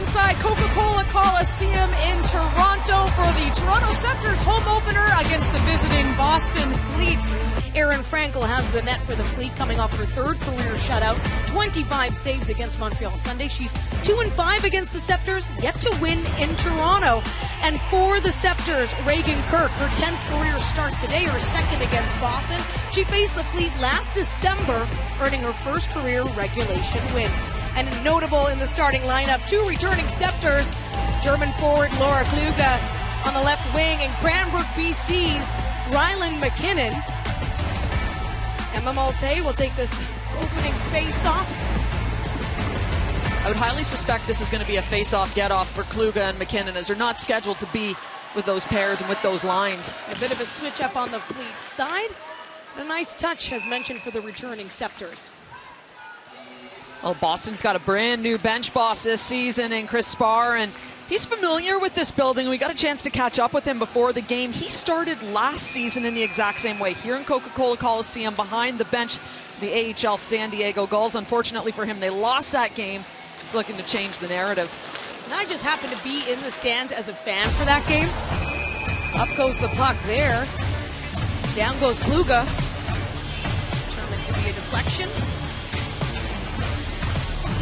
inside Coca-Cola Coliseum in Toronto for the Toronto Scepters home opener against the visiting Boston Fleet. Erin Frankel has the net for the Fleet, coming off her third career shutout. 25 saves against Montreal Sunday. She's 2-5 against the Scepters, yet to win in Toronto. And for the Scepters, Reagan Kirk, her 10th career start today, her second against Boston. She faced the Fleet last December, earning her first career regulation win. And notable in the starting lineup, two returning Scepters, German forward Laura Kluge on the left wing, and Cranbrook BC's Ryland McKinnon. Emma Malte will take this opening face-off. I would highly suspect this is going to be a face-off get-off for Kluge and McKinnon, as they're not scheduled to be with those pairs and with those lines. A bit of a switch up on the Fleet side. A nice touch, as mentioned, for the returning Scepters. Well, Boston's got a brand new bench boss this season in Chris Spar, and he's familiar with this building. We got a chance to catch up with him before the game. He started last season in the exact same way, here in Coca-Cola Coliseum, behind the bench, the AHL San Diego Gulls. Unfortunately for him, they lost that game. He's looking to change the narrative. And I just happened to be in the stands as a fan for that game. Up goes the puck there. Down goes Kluge. Determined to be a deflection.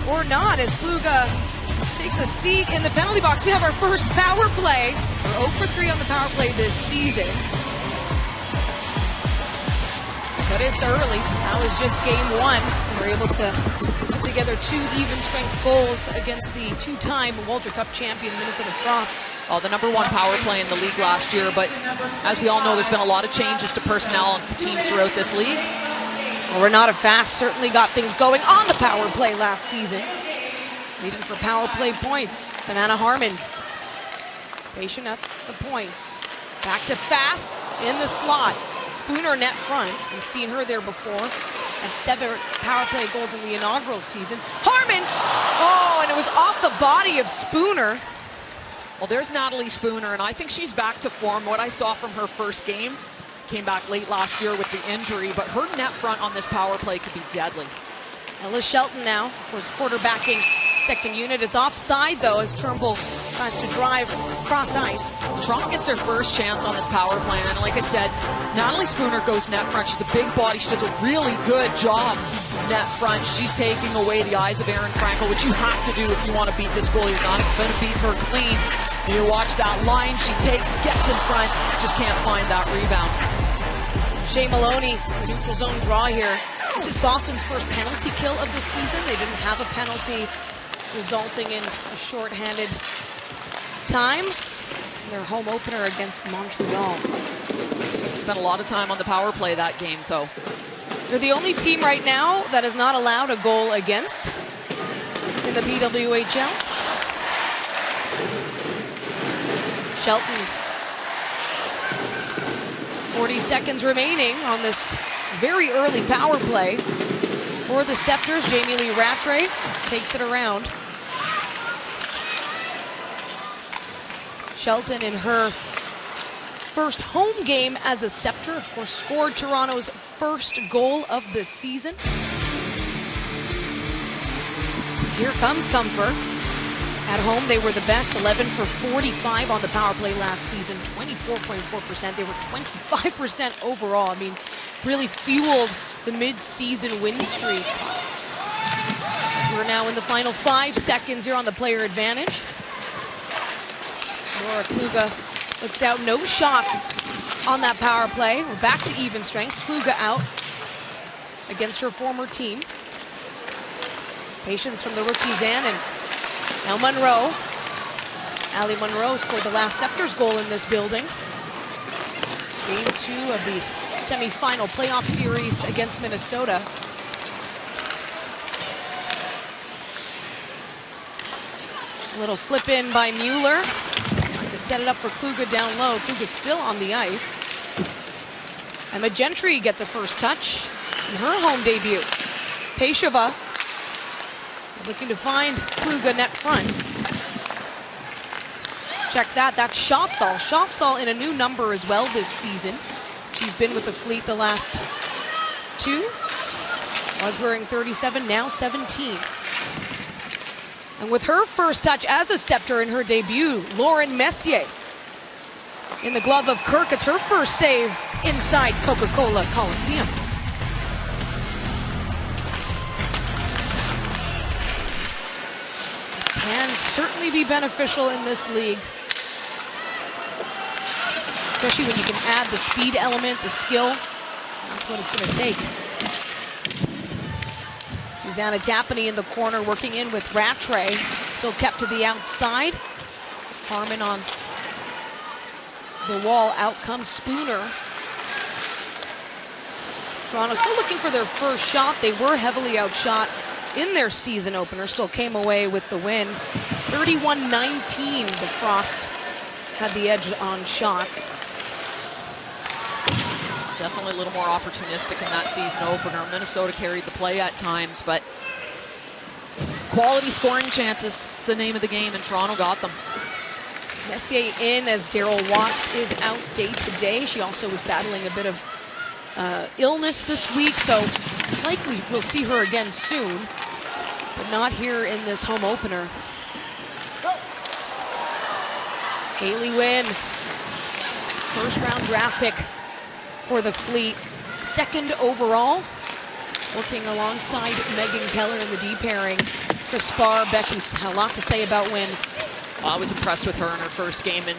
Or not, as Kluge takes a seat in the penalty box. We have our first power play. We're 0 for 3 on the power play this season. But it's early. That was just game one. We were able to put together two even-strength goals against the two-time Walter Cup champion Minnesota Frost. Well, the #1 power play in the league last year, but as we all know, there's been a lot of changes to personnel on teams throughout this league. Well, Renata Fast certainly got things going on the power play last season. Leading for power play points, Savannah Harmon. Patient at the points. Back to Fast in the slot. Spooner net front. We've seen her there before. Had 7 power play goals in the inaugural season. Harmon! Oh, and it was off the body of Spooner. Well, there's Natalie Spooner, and I think she's back to form. What I saw from her first game, came back late last year with the injury, but her net front on this power play could be deadly. Ella Shelton now, of course, quarterbacking second unit. It's offside, though, as Turnbull tries to drive cross ice. Toronto gets their first chance on this power play, and like I said, Natalie Spooner goes net front. She's a big body. She does a really good job net front. She's taking away the eyes of Erin Frankel, which you have to do if you want to beat this goal. You're not going to beat her clean. You watch that line she takes, gets in front, just can't find that rebound. Shea Maloney, the neutral zone draw here. This is Boston's first penalty kill of the season. They didn't have a penalty, resulting in a shorthanded time. Their home opener against Montreal. Spent a lot of time on the power play that game, though. They're the only team right now that has not allowed a goal against in the PWHL. Shelton. 40 seconds remaining on this very early power play for the Scepters. Jamie Lee Rattray takes it around. Shelton in her first home game as a Scepter, of course, scored Toronto's first goal of the season. Here comes Comfer. At home, they were the best, 11 for 45 on the power play last season, 24.4%. They were 25% overall. I mean, really fueled the mid-season win streak. So we're now in the final 5 seconds here on the player advantage. Laura Kluge looks out, no shots on that power play. We're back to even strength. Kluge out against her former team. Patience from the rookie Zan, and now Monroe. Allie Monroe scored the last Scepters goal in this building. Game 2 of the semifinal playoff series against Minnesota. A little flip in by Mueller to set it up for Kluge down low. Kluge still on the ice. Emma Gentry gets a first touch in her home debut. Peshova is looking to find Kluge net front. Check that, that's Schaafsal. Schaafsal in a new number as well this season. She's been with the Fleet the last 2. Was wearing 37, now 17. And with her first touch as a Scepter in her debut, Lauren Messier in the glove of Kirk. It's her first save inside Coca-Cola Coliseum. Can certainly be beneficial in this league, especially when you can add the speed element, the skill. That's what it's going to take. Susanna Tapani in the corner, working in with Rattray. Still kept to the outside. Harmon on the wall. Out comes Spooner. Toronto still looking for their first shot. They were heavily outshot in their season opener. Still came away with the win. 31-19. The Frost had the edge on shots. Definitely a little more opportunistic in that season opener. Minnesota carried the play at times, but quality scoring chances, it's the name of the game, and Toronto got them. Messier in as Daryl Watts is out day to day. She also was battling a bit of illness this week, so likely we'll see her again soon, but not here in this home opener. Haley Wynn, first round draft pick for the Fleet, second overall, working alongside Megan Keller in the D pairing. Chris Spar, Becky, a lot to say about Wynn. Well, I was impressed with her in her first game, and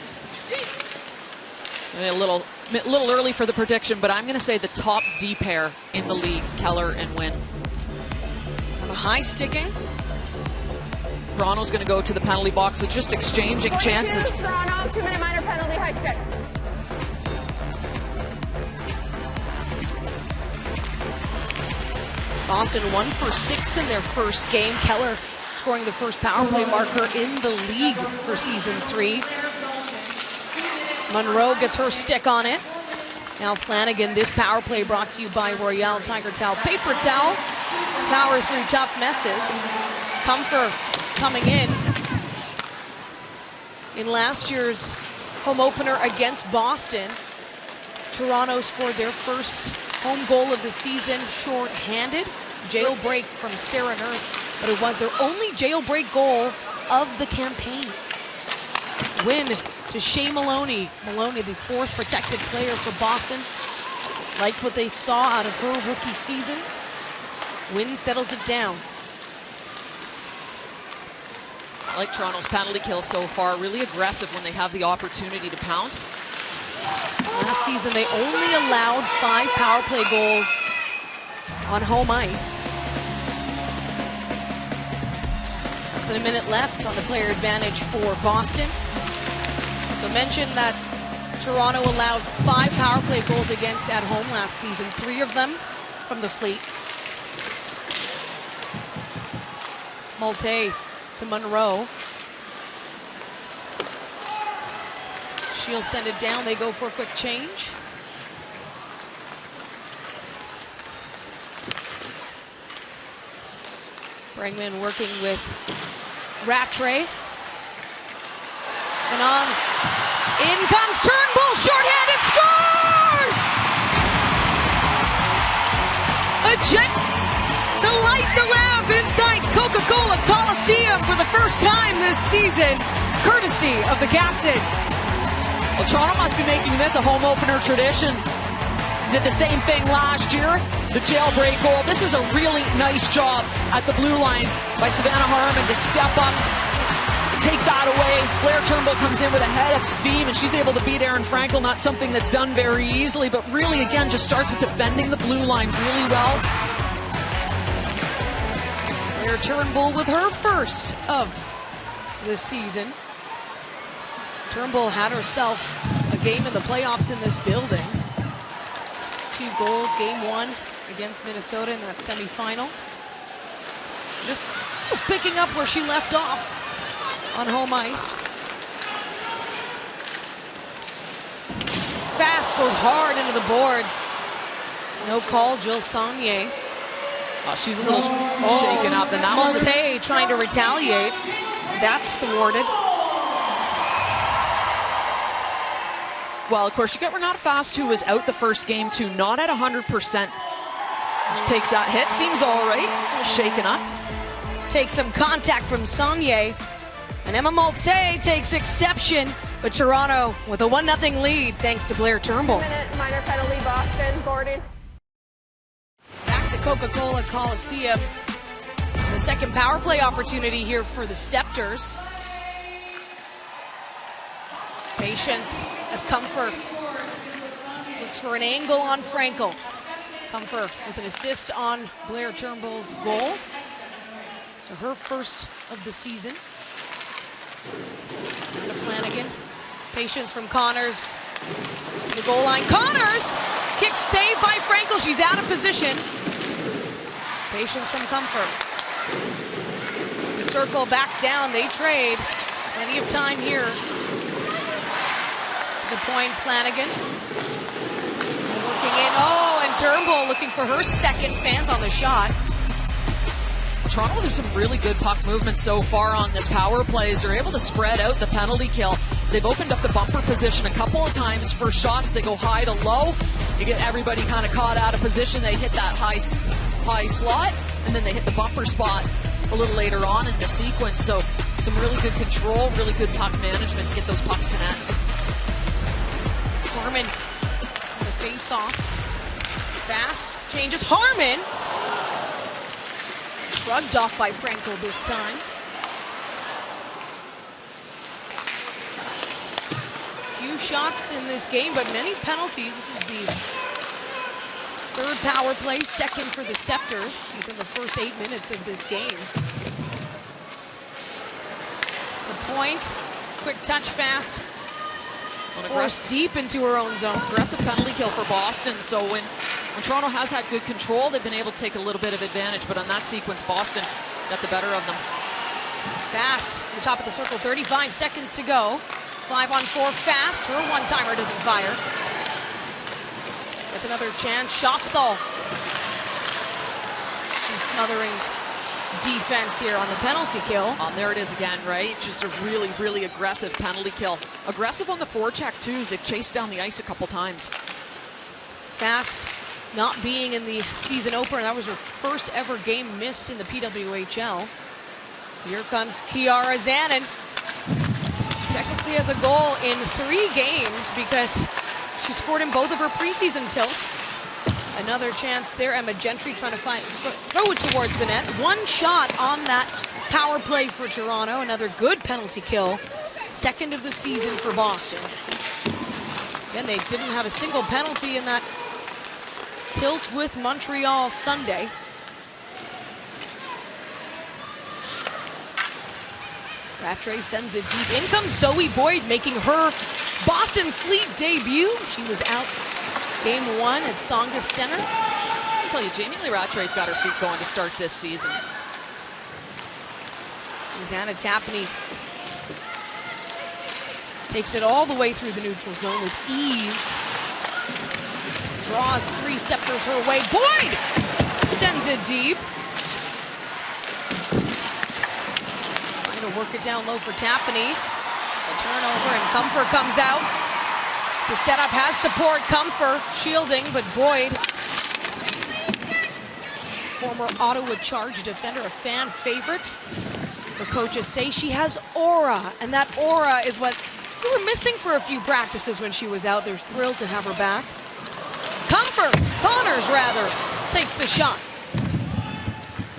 a little early for the prediction, but I'm going to say the top D pair in the league, Keller and Wynn. On a high sticking. Toronto's going to go to the penalty box, so just exchanging chances. Toronto, 2-minute minor penalty, high stick. Boston 1 for 6 in their first game. Keller scoring the first power play marker in the league for season 3. Monroe gets her stick on it. Now Flanagan, this power play brought to you by Royale Tiger Towel Paper Towel. Power through tough messes. Comfort coming in last year's home opener against Boston. Toronto scored their first home goal of the season short-handed. Jailbreak from Sarah Nurse, but it was their only jailbreak goal of the campaign. Win to Shea Maloney. Maloney, the 4th protected player for Boston. Like what they saw out of her rookie season. Win settles it down. I like Toronto's penalty kill so far. Really aggressive when they have the opportunity to pounce. Last season, they only allowed 5 power play goals on home ice. Less than a minute left on the player advantage for Boston. So mention that Toronto allowed 5 power play goals against at home last season, 3 of them from the Fleet. Malte to Monroe. She'll send it down. They go for a quick change. Bregman working with Rattray. And on. In comes Turnbull. Shorthanded. Scores! A jet to light the lamp inside Coca-Cola Coliseum for the first time this season, courtesy of the captain. Well, Toronto must be making this a home opener tradition. Did the same thing last year, the jailbreak goal. This is a really nice job at the blue line by Savannah Harmon to step up, take that away. Blair Turnbull comes in with a head of steam, and she's able to beat Erin Frankel. Not something that's done very easily, but really, again, just starts with defending the blue line really well. Blair Turnbull with her first of the season. Turnbull had herself a game in the playoffs in this building. 2 goals, game 1 against Minnesota in that semifinal. Just picking up where she left off on home ice. Fast, goes hard into the boards. No call, Jill Saunier. Oh, she's a little shaken up. And that Malte trying to retaliate. That's thwarted. Well, of course, you got Renata Fast, who was out the first game, too, not at 100%. She takes that hit, seems all right, shaken up. takes some contact from Saunier. And Emma Malte takes exception. But Toronto with a 1-0 lead thanks to Blair Turnbull. 2-minute minor penalty, Boston, boarding. Back to Coca-Cola Coliseum. The second power play opportunity here for the Scepters. Patience as Comfort looks for an angle on Frankel. Comfort with an assist on Blair Turnbull's goal. So her first of the season. Down to Flanagan. Patience from Connors. The goal line. Connors! Kick saved by Frankel. She's out of position. Patience from Comfort. The circle back down. They trade. Plenty of time here. The point, Flanagan. Working in. Oh, and Turnbull looking for her second. Fans on the shot. Toronto, there's some really good puck movement so far on this power play. They're able to spread out the penalty kill. They've opened up the bumper position a couple of times for shots. They go high to low. You get everybody kind of caught out of position. They hit that high slot, and then they hit the bumper spot a little later on in the sequence. So some really good control, really good puck management to get those pucks to net. Harmon, the face-off. Fast, changes. Harmon! Shrugged off by Frankel this time. Few shots in this game, but many penalties. This is the third power play, second for the Scepters within the first 8 minutes of this game. The point, quick touch, fast. Forced deep into her own zone. Aggressive penalty kill for Boston. So when Toronto has had good control, they've been able to take a little bit of advantage. But on that sequence, Boston got the better of them. Fast, the top of the circle, 35 seconds to go. 5-on-4 fast. Her one-timer doesn't fire. Gets another chance. Schaffsall. Some smothering defense here on the penalty kill. There it is again, right? Just a really, really aggressive penalty kill. Aggressive on the forecheck, too, as they've chased down the ice a couple times. Fast not being in the season opener. That was her first ever game missed in the PWHL. Here comes Kiara Zanin. Technically has a goal in 3 games because she scored in both of her preseason tilts. Another chance there. Emma Gentry trying to throw it towards the net. One shot on that power play for Toronto. Another good penalty kill. Second of the season for Boston. Again, they didn't have a single penalty in that tilt with Montreal Sunday. Rattray sends it deep. In comes Zoe Boyd making her Boston Fleet debut. She was out game 1 at Tsongas Center. I'll tell you, Jamie Lee Rattray's got her feet going to start this season. Susanna Tapani takes it all the way through the neutral zone with ease. Draws 3 Scepters her way. Boyd sends it deep. Trying to work it down low for Tapani. It's a turnover and Comfort comes out. To set up, has support. Comfort shielding, but Boyd, former Ottawa Charge defender, a fan favorite. The coaches say she has aura, and that aura is what we were missing for a few practices when she was out. They're thrilled to have her back. Connors rather, takes the shot.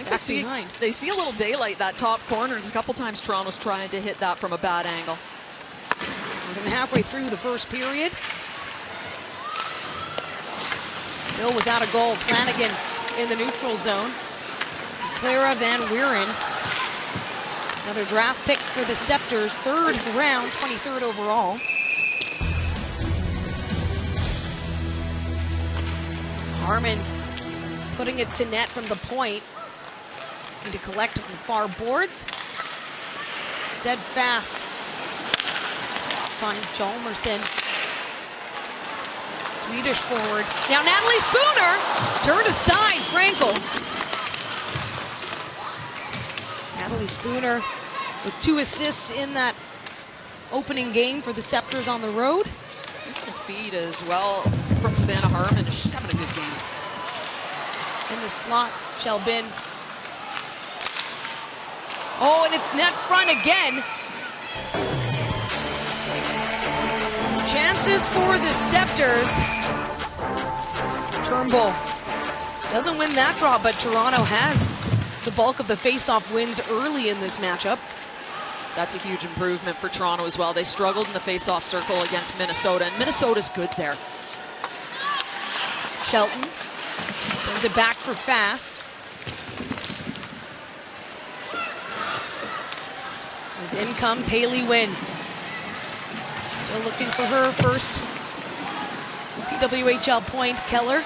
Back behind. They see a little daylight, that top corner. There's a couple times Toronto's trying to hit that from a bad angle. More than halfway through the first period. Still without a goal. Flanagan in the neutral zone. Clara Van Wieren. Another draft pick for the Scepters. 3rd round, 23rd overall. Harmon is putting it to net from the point. Need to collect on the far boards. Steadfast finds Chalmerson. Swedish forward. Now Natalie Spooner turned aside Frankel. Natalie Spooner with 2 assists in that opening game for the Scepters on the road. Nice little feed as well from Savannah Harmon. She's having a good game. In the slot, Shelbin Oh, and it's net front again. Chances for the Scepters. Turnbull doesn't win that draw, but Toronto has the bulk of the face-off wins early in this matchup. That's a huge improvement for Toronto as well. They struggled in the face-off circle against Minnesota, and Minnesota's good there. Shelton sends it back for Fast. As in comes Haley Wynn. Still looking for her first PWHL point. Keller.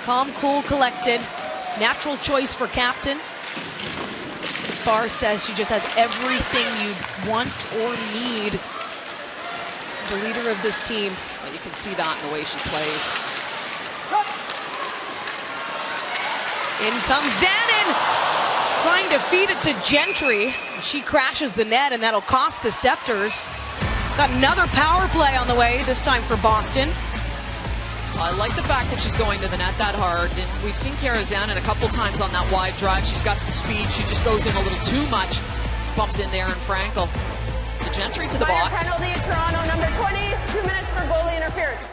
Calm, cool, collected. Natural choice for captain. Spar says she just has everything you'd want or need. The leader of this team. Well, you can see that in the way she plays. In comes Zanin, trying to feed it to Gentry. She crashes the net, and that'll cost the Scepters. Got another power play on the way, this time for Boston. I like the fact that she's going to the net that hard, and we've seen Kara Zanin a couple times on that wide drive. She's got some speed. She just goes in a little too much. She bumps in there, and Frankel to Gentry to the Minor box. penalty, Toronto, number 20, 2 minutes for goalie interference.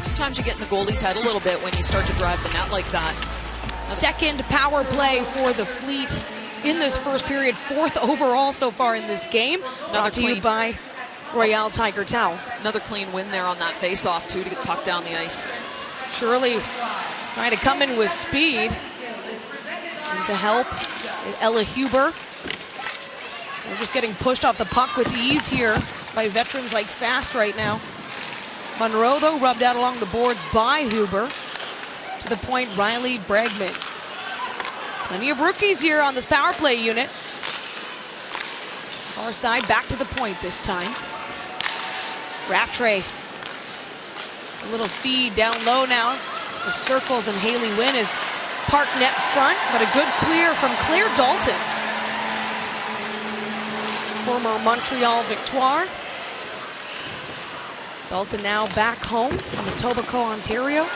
Sometimes you get in the goalie's head a little bit when you start to drive the net like that. Second power play for the Fleet in this first period. Fourth overall so far in this game. Brought to you by Royale Tiger Towel. Another clean win there on that face-off, too, to get the puck down the ice. Shirley trying to come in with speed. And to help, Ella Huber. They're just getting pushed off the puck with ease here by veterans like Fast right now. Monroe, though, rubbed out along the boards by Huber. To the point, Riley Bregman. Plenty of rookies here on this power play unit. Far side, back to the point this time. Rattray. A little feed down low now. The circles, and Haley Wynn is park net front, but a good clear from Claire Dalton. Former Montreal Victoire. Dalton now back home in Etobicoke, Ontario.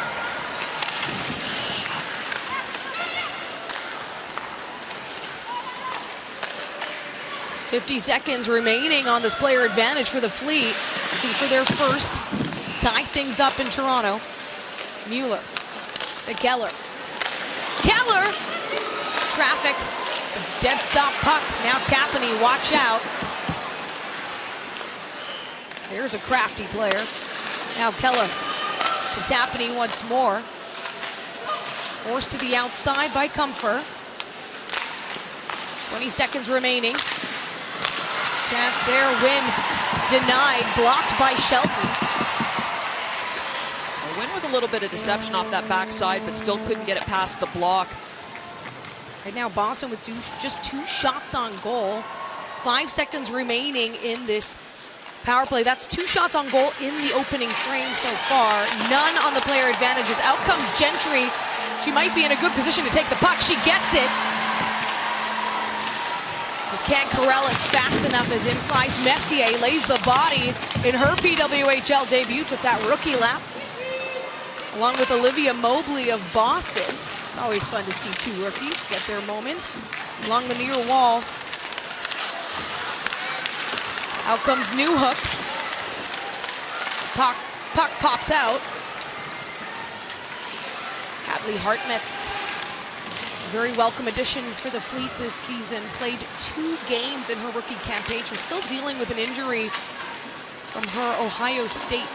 .50 seconds remaining on this player advantage for the Fleet. Looking for their first. Tie things up in Toronto. Mueller to Keller. Keller! Traffic. Dead stop puck. Now Tapani, watch out. There's a crafty player. Now Keller to Tapani once more. Forced to the outside by Comfort. 20 seconds remaining. Chance there, Win denied, blocked by Shelton. A Win with a little bit of deception off that backside, but still couldn't get it past the block. Right now, Boston with just 2 shots on goal. 5 seconds remaining in this power play. That's 2 shots on goal in the opening frame so far. None on the player advantages. Out comes Gentry. She might be in a good position to take the puck. She gets it. Just can't corral it fast enough as in flies Messier. Lays the body in her PWHL debut. Took that rookie lap. Along with Olivia Mobley of Boston. It's always fun to see 2 rookies get their moment. Along the near wall. Out comes Newhook. Puck pops out. Hadley Hartmetz, a very welcome addition for the Fleet this season. Played 2 games in her rookie campaign. She was still dealing with an injury from her Ohio State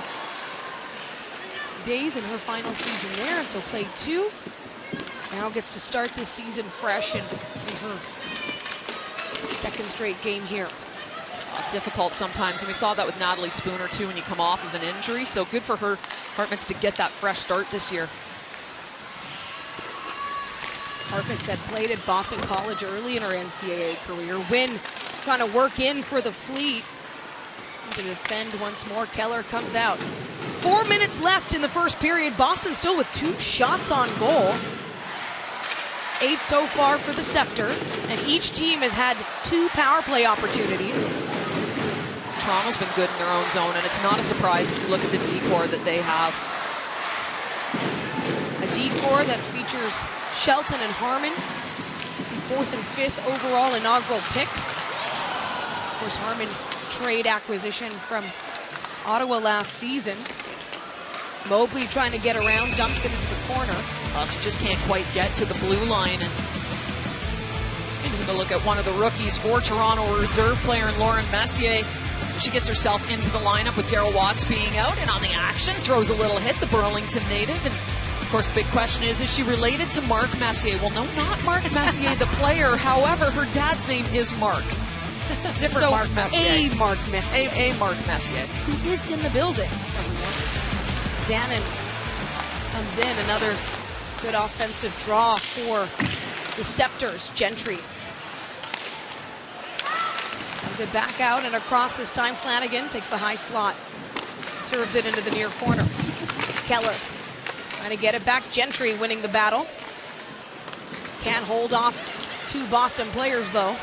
days in her final season there, and so played 2. Now gets to start this season fresh in her second straight game here. Difficult sometimes, and we saw that with Natalie Spooner too when you come off of an injury, so good for her, Hartmetz, to get that fresh start this year. Hartmetz had played at Boston College early in her NCAA career. Wynn trying to work in for the Fleet. To defend once more, Keller comes out. 4 minutes left in the first period. Boston still with 2 shots on goal. 8 so far for the Scepters, and each team has had 2 power play opportunities. Toronto's been good in their own zone, and it's not a surprise if you look at the decor that they have. decor that features Shelton and Harmon, 4th and 5th overall inaugural picks. Of course, Harmon trade acquisition from Ottawa last season. Mobley trying to get around, dumps it into the corner. She just can't quite get to the blue line. And taking a look at one of the rookies for Toronto, reserve player in Lauren Messier. She gets herself into the lineup with Daryl Watts being out, and on the action throws a little hit, the Burlington native. And of course, the big question is she related to Mark Messier? Well, no, not Mark Messier, the player. However, her dad's name is Mark. Different So Mark Messier. A Mark Messier. A Mark Messier. Who is in the building, everyone. Zanin comes in, another good offensive draw for the Scepters. Gentry sends it back out and across this time. Flanagan takes the high slot, serves it into the near corner. Keller trying to get it back. Gentry winning the battle. Can't hold off two Boston players, though,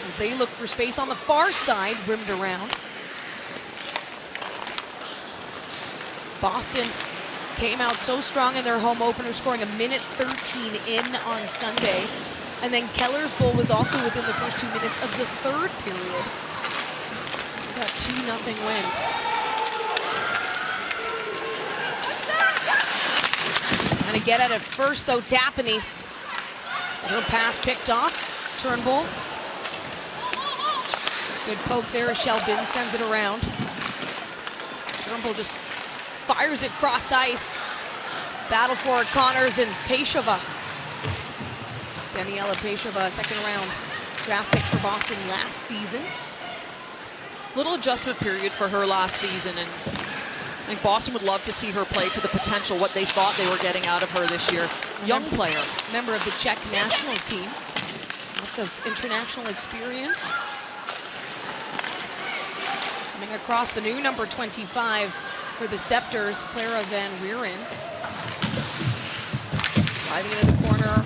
as they look for space on the far side, rimmed around. Boston came out so strong in their home opener, scoring 1:13 in on Sunday. And then Keller's goal was also within the first 2 minutes of the third period. That 2-0 win. Trying to get at it first, though, Tapani. Her pass picked off. Turnbull. Good poke there. Shelbin sends it around. Turnbull just fires it cross ice. Battle for it, Connors and Peshova. Daniela Peshova, second round draft pick for Boston last season. Little adjustment period for her last season, and I think Boston would love to see her play to the potential, what they thought they were getting out of her this year. Young player. Member of the Czech national team. Lots of international experience. Coming across the new number 25 for the Scepters, Clara Van Reeren. Driving into the corner.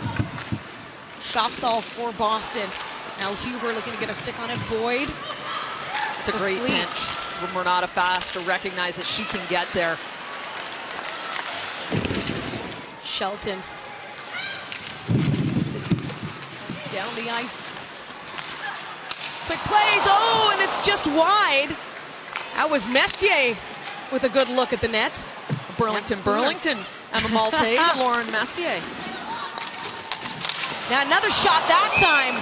Schaafsal for Boston. Now Huber looking to get a stick on it. Boyd. It's a great pinch when Renata Fast to recognize that she can get there. Shelton. Down the ice. Quick plays. Oh, and it's just wide. That was Messier with a good look at the net. Burlington. Emma Malte, Lauren Messier. Now another shot that time.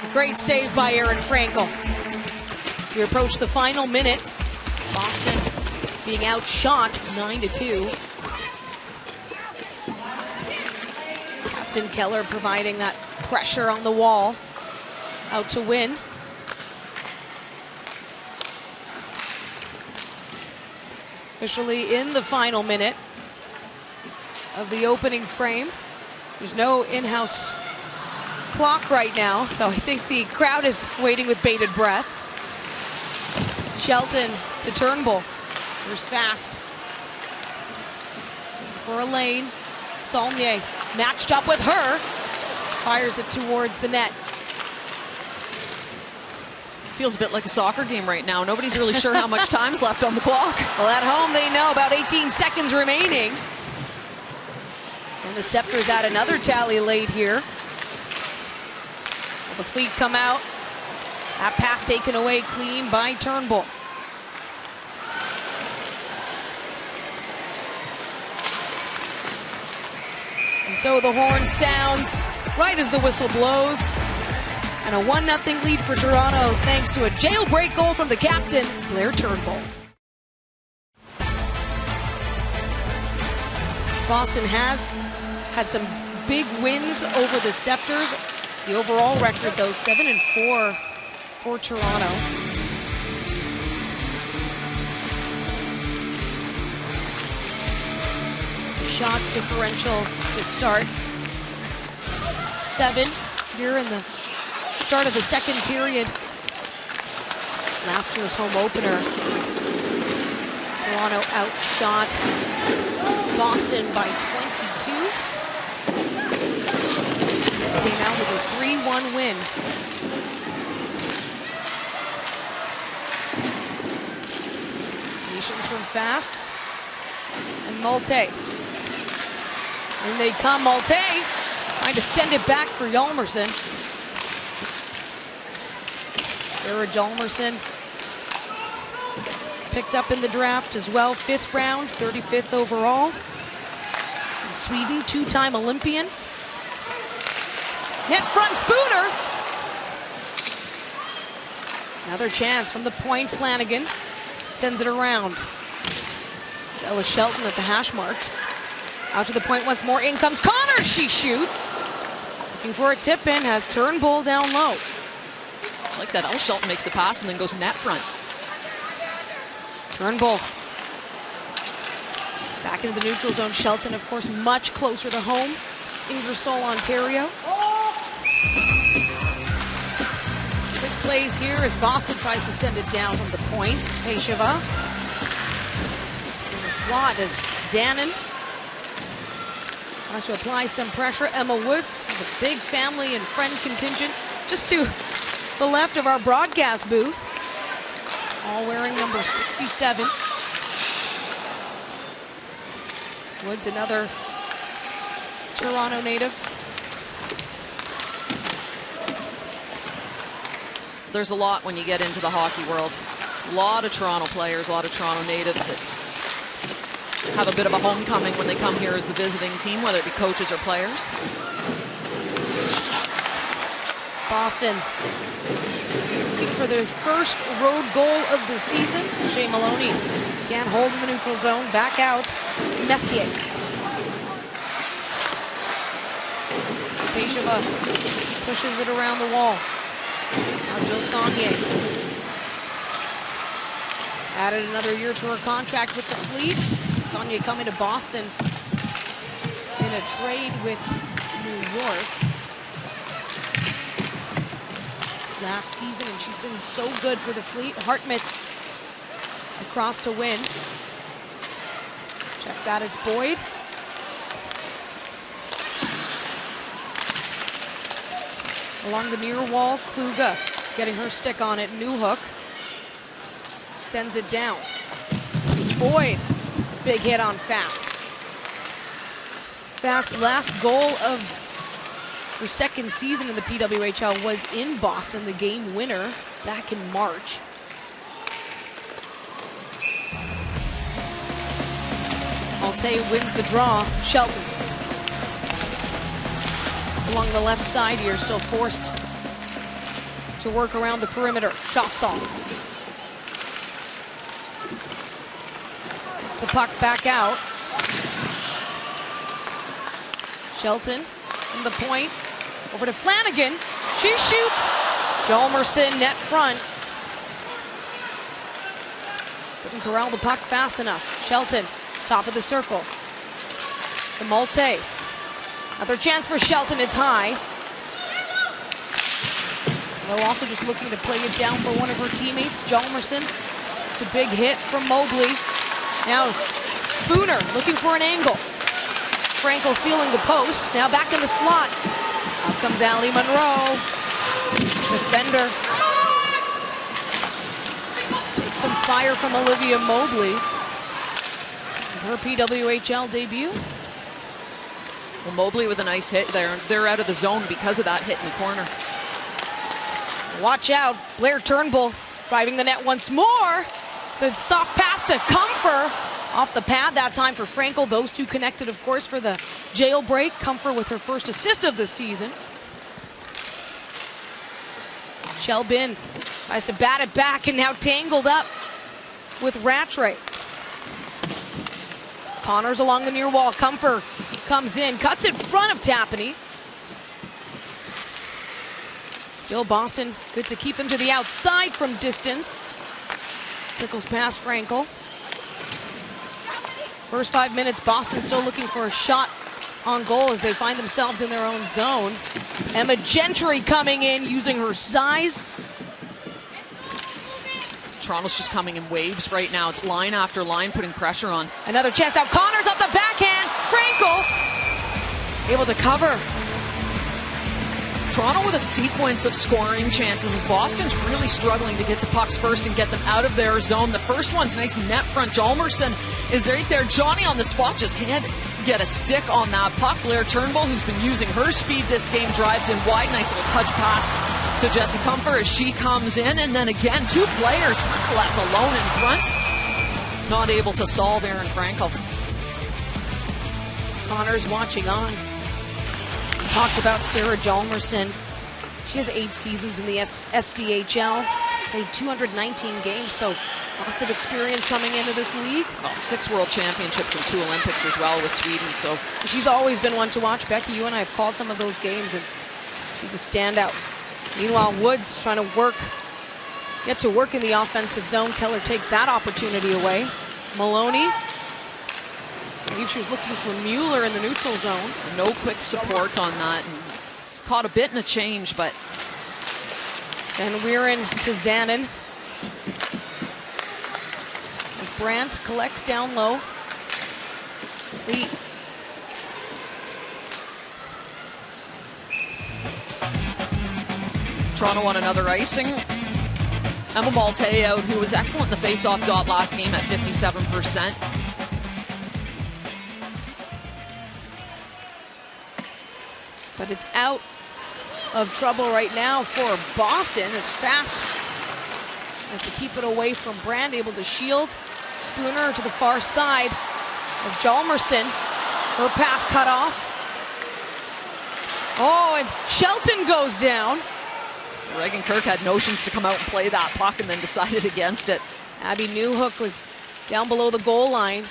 A great save by Erin Frankel. As we approach the final minute, Boston being outshot 9-2. Captain Keller providing that pressure on the wall. Out to win. Officially in the final minute of the opening frame. There's no in-house clock right now, so I think the crowd is waiting with bated breath. Shelton to Turnbull. There's Fast for Elaine. Saulnier matched up with her. Fires it towards the net. Feels a bit like a soccer game right now. Nobody's really sure how much time's left on the clock. Well, at home they know about 18 seconds remaining. And the Scepters add another tally late here. Will the Fleet come out? That pass taken away clean by Turnbull. And so the horn sounds right as the whistle blows. And a 1-0 lead for Toronto thanks to a jailbreak goal from the captain, Blair Turnbull. Boston has had some big wins over the Scepters. The overall record, though, 7-4 for Toronto. Shot differential to start. 7 here in the start of the second period. Last year's home opener. Toronto outshot Boston by 22. Came out with a 3-1 win. Patience from Fast. And Malte. And they come, Malte trying to send it back for Hjalmarsson. Sarah Hjalmarsson picked up in the draft as well, 5th round, 35th overall. From Sweden, 2-time Olympian. Net front, Spooner. Another chance from the point, Flanagan sends it around. Ella Shelton at the hash marks. Out to the point once more, in comes Connor, she shoots. Looking for a tip in, has Turnbull down low. I like that Ella Shelton makes the pass and then goes net front. Turnbull. Back into the neutral zone, Shelton of course much closer to home. Ingersoll, Ontario. Quick plays here as Boston tries to send it down from the point. Peshava. In the slot is Zanin. Has to apply some pressure. Emma Woods has a big family and friend contingent just to the left of our broadcast booth. All wearing number 67. Woods, another Toronto native. There's a lot when you get into the hockey world. A lot of Toronto players, a lot of Toronto natives that have a bit of a homecoming when they come here as the visiting team, whether it be coaches or players. Boston looking for their first road goal of the season. Shea Maloney can't hold in the neutral zone. Back out, Messier. Peshava pushes it around the wall. Now Jill Saunier. Added another year to her contract with the Fleet. Saunier coming to Boston in a trade with New York last season, and she's been so good for the Fleet. Hartmutz across to win. Check that, it's Boyd. Along the near wall, Kluge getting her stick on it. Newhook sends it down. Boyd, big hit on Fast. Fast's last goal of her second season in the PWHL was in Boston, the game winner back in March. Malte wins the draw. Shelton along the left side here, still forced to work around the perimeter. Schaffsall. Gets the puck back out. Shelton from the point. Over to Flanagan. She shoots. Hjalmarsson net front. Couldn't corral the puck fast enough. Shelton, top of the circle. To Malte. Another chance for Shelton, it's high. Though also just looking to play it down for one of her teammates, Hjalmarsson. It's a big hit from Mobley. Now Spooner looking for an angle. Frankel sealing the post. Now back in the slot. Out comes Allie Monroe. Defender. Takes some fire from Olivia Mobley. Her PWHL debut. Well, Mobley with a nice hit there. They're out of the zone because of that hit in the corner. Watch out. Blair Turnbull driving the net once more. The soft pass to Comfer. Off the pad that time for Frankel. Those two connected, of course, for the jailbreak. Comfer with her first assist of the season. Shelbin tries to bat it back and now tangled up with Rattray. Connors along the near wall. Comfer comes in, cuts in front of Tapani. Still Boston, good to keep them to the outside from distance. Trickles past Frankel. First 5 minutes, Boston still looking for a shot on goal as they find themselves in their own zone. Emma Gentry coming in, using her size. Toronto's just coming in waves right now. It's line after line, putting pressure on. Another chance out. Connors off the backhand. Frankel able to cover. Toronto with a sequence of scoring chances as Boston's really struggling to get to pucks first and get them out of their zone. The first one's nice net front. Hjalmarsson is right there. Johnny on the spot just can't get a stick on that puck. Blair Turnbull, who's been using her speed this game, drives in wide. Nice little touch pass to Jessie Comfer as she comes in. And then again, two players left alone in front. Not able to solve Aaron Frankel. Connor's watching on. Talked about Sarah Hjalmarsson. She has 8 seasons in the SDHL. Played 219 games, so lots of experience coming into this league. Well, 6 world championships and 2 Olympics as well with Sweden. So she's always been one to watch. Becky, you and I have called some of those games, and she's a standout. Meanwhile, Woods trying to get to work in the offensive zone. Keller takes that opportunity away. Maloney. I believe she was looking for Mueller in the neutral zone. No quick support on that. And caught a bit in a change, but. Van Wieren to Zanin. As Brandt collects down low. Fleet. Toronto on another icing. Emma Malte out, who was excellent in the face-off dot last game at 57%. But it's out of trouble right now for Boston as Fast has to keep it away from Brand, able to shield. Spooner to the far side as Hjalmarsson, her path cut off. Oh, and Shelton goes down. Reagan Kirk had notions to come out and play that puck and then decided against it. Abby Newhook was down below the goal line.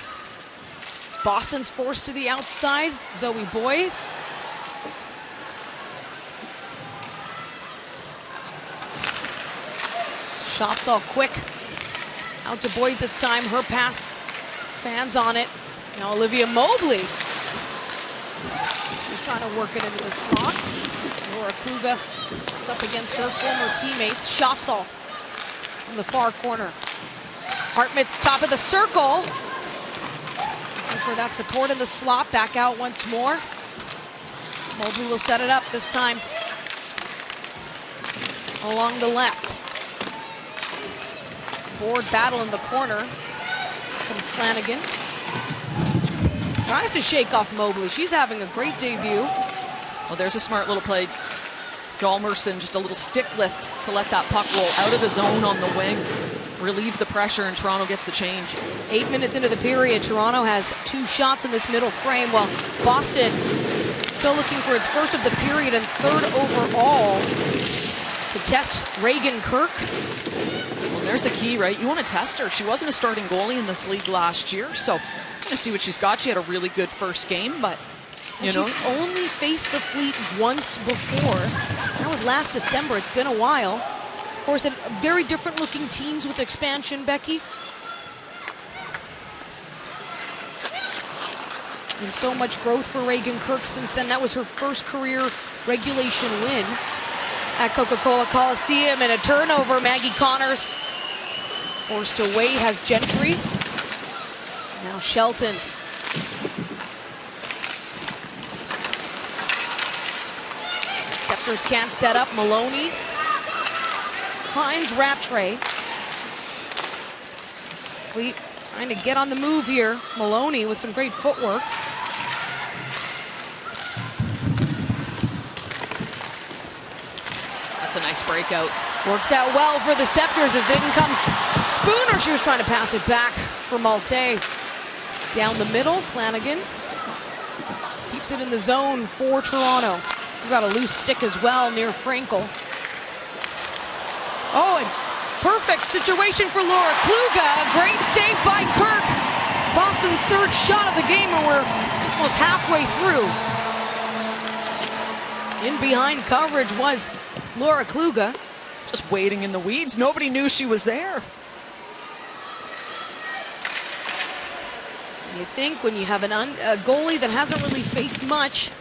Boston's forced to the outside. Zoe Boyd. Shops all quick. Out to Boyd this time. Her pass. Fans on it. Now Olivia Mobley. She's trying to work it into the slot. Laura Kluga is up against her former teammates. Schafsall from the far corner. Hartmut's top of the circle. Looking for that support in the slot. Back out once more. Mobley will set it up this time along the left. Board battle in the corner. Comes Flanagan. Tries to shake off Mobley. She's having a great debut. Well, there's a smart little play. Hjalmarsson, just a little stick lift to let that puck roll out of the zone on the wing. Relieve the pressure, and Toronto gets the change. 8 minutes into the period, Toronto has 2 shots in this middle frame, while Boston still looking for its first of the period and 3rd overall to test Reagan Kirk. Well, there's the key, right? You want to test her. She wasn't a starting goalie in this league last year, so I'm going to see what she's got. She had a really good first game, but you know. She's only faced the Fleet once before. That was last December. It's been a while. Of course, very different looking teams with expansion, Becky. And so much growth for Reagan Kirk since then. That was her first career regulation win at Coca-Cola Coliseum, and a turnover. Maggie Connors forced away, has Gentry. Now Shelton. Scepters can't set up. Maloney finds Rattray. Fleet trying to get on the move here. Maloney with some great footwork. That's a nice breakout. Works out well for the Scepters as in comes Spooner. She was trying to pass it back for Malte. Down the middle, Flanagan keeps it in the zone for Toronto. We've got a loose stick as well near Frankel. Oh, and perfect situation for Laura Kluga. Great save by Kirk. Boston's 3rd shot of the game, and we're almost halfway through. In behind coverage was Laura Kluga. Just waiting in the weeds. Nobody knew she was there. You think when you have a goalie that hasn't really faced much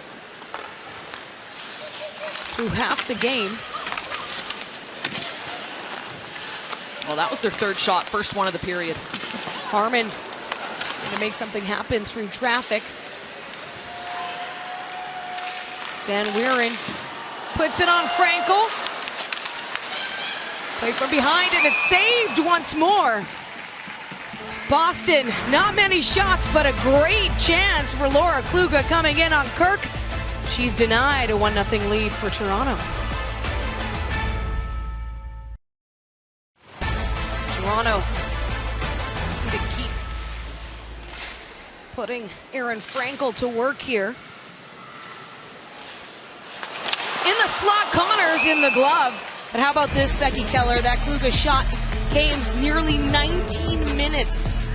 through half the game. Well, that was their 3rd shot, first one of the period. Harmon going to make something happen through traffic. Van Wieren Puts it on Frankel. Played from behind, and it's saved once more. Boston, not many shots, but a great chance for Laura Kluge coming in on Kirk. She's denied a 1-0 lead for Toronto. Toronto to keep putting Erin Frankel to work here. In the slot, Connors in the glove. But how about this, Becky Keller? That Kluge shot came nearly 19 minutes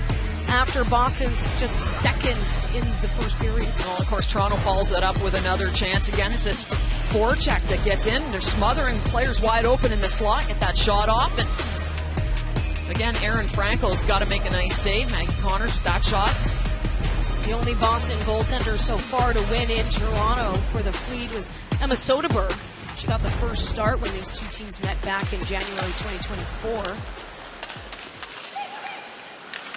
after Boston's just second in the first period. Well, of course, Toronto follows that up with another chance again. It's this forecheck that gets in. They're smothering players wide open in the slot, get that shot off. And again, Erin Frankel's got to make a nice save. Maggie Connors with that shot. The only Boston goaltender so far to win in Toronto for the Fleet was Emma Soderberg. She got the first start when these two teams met back in January 2024.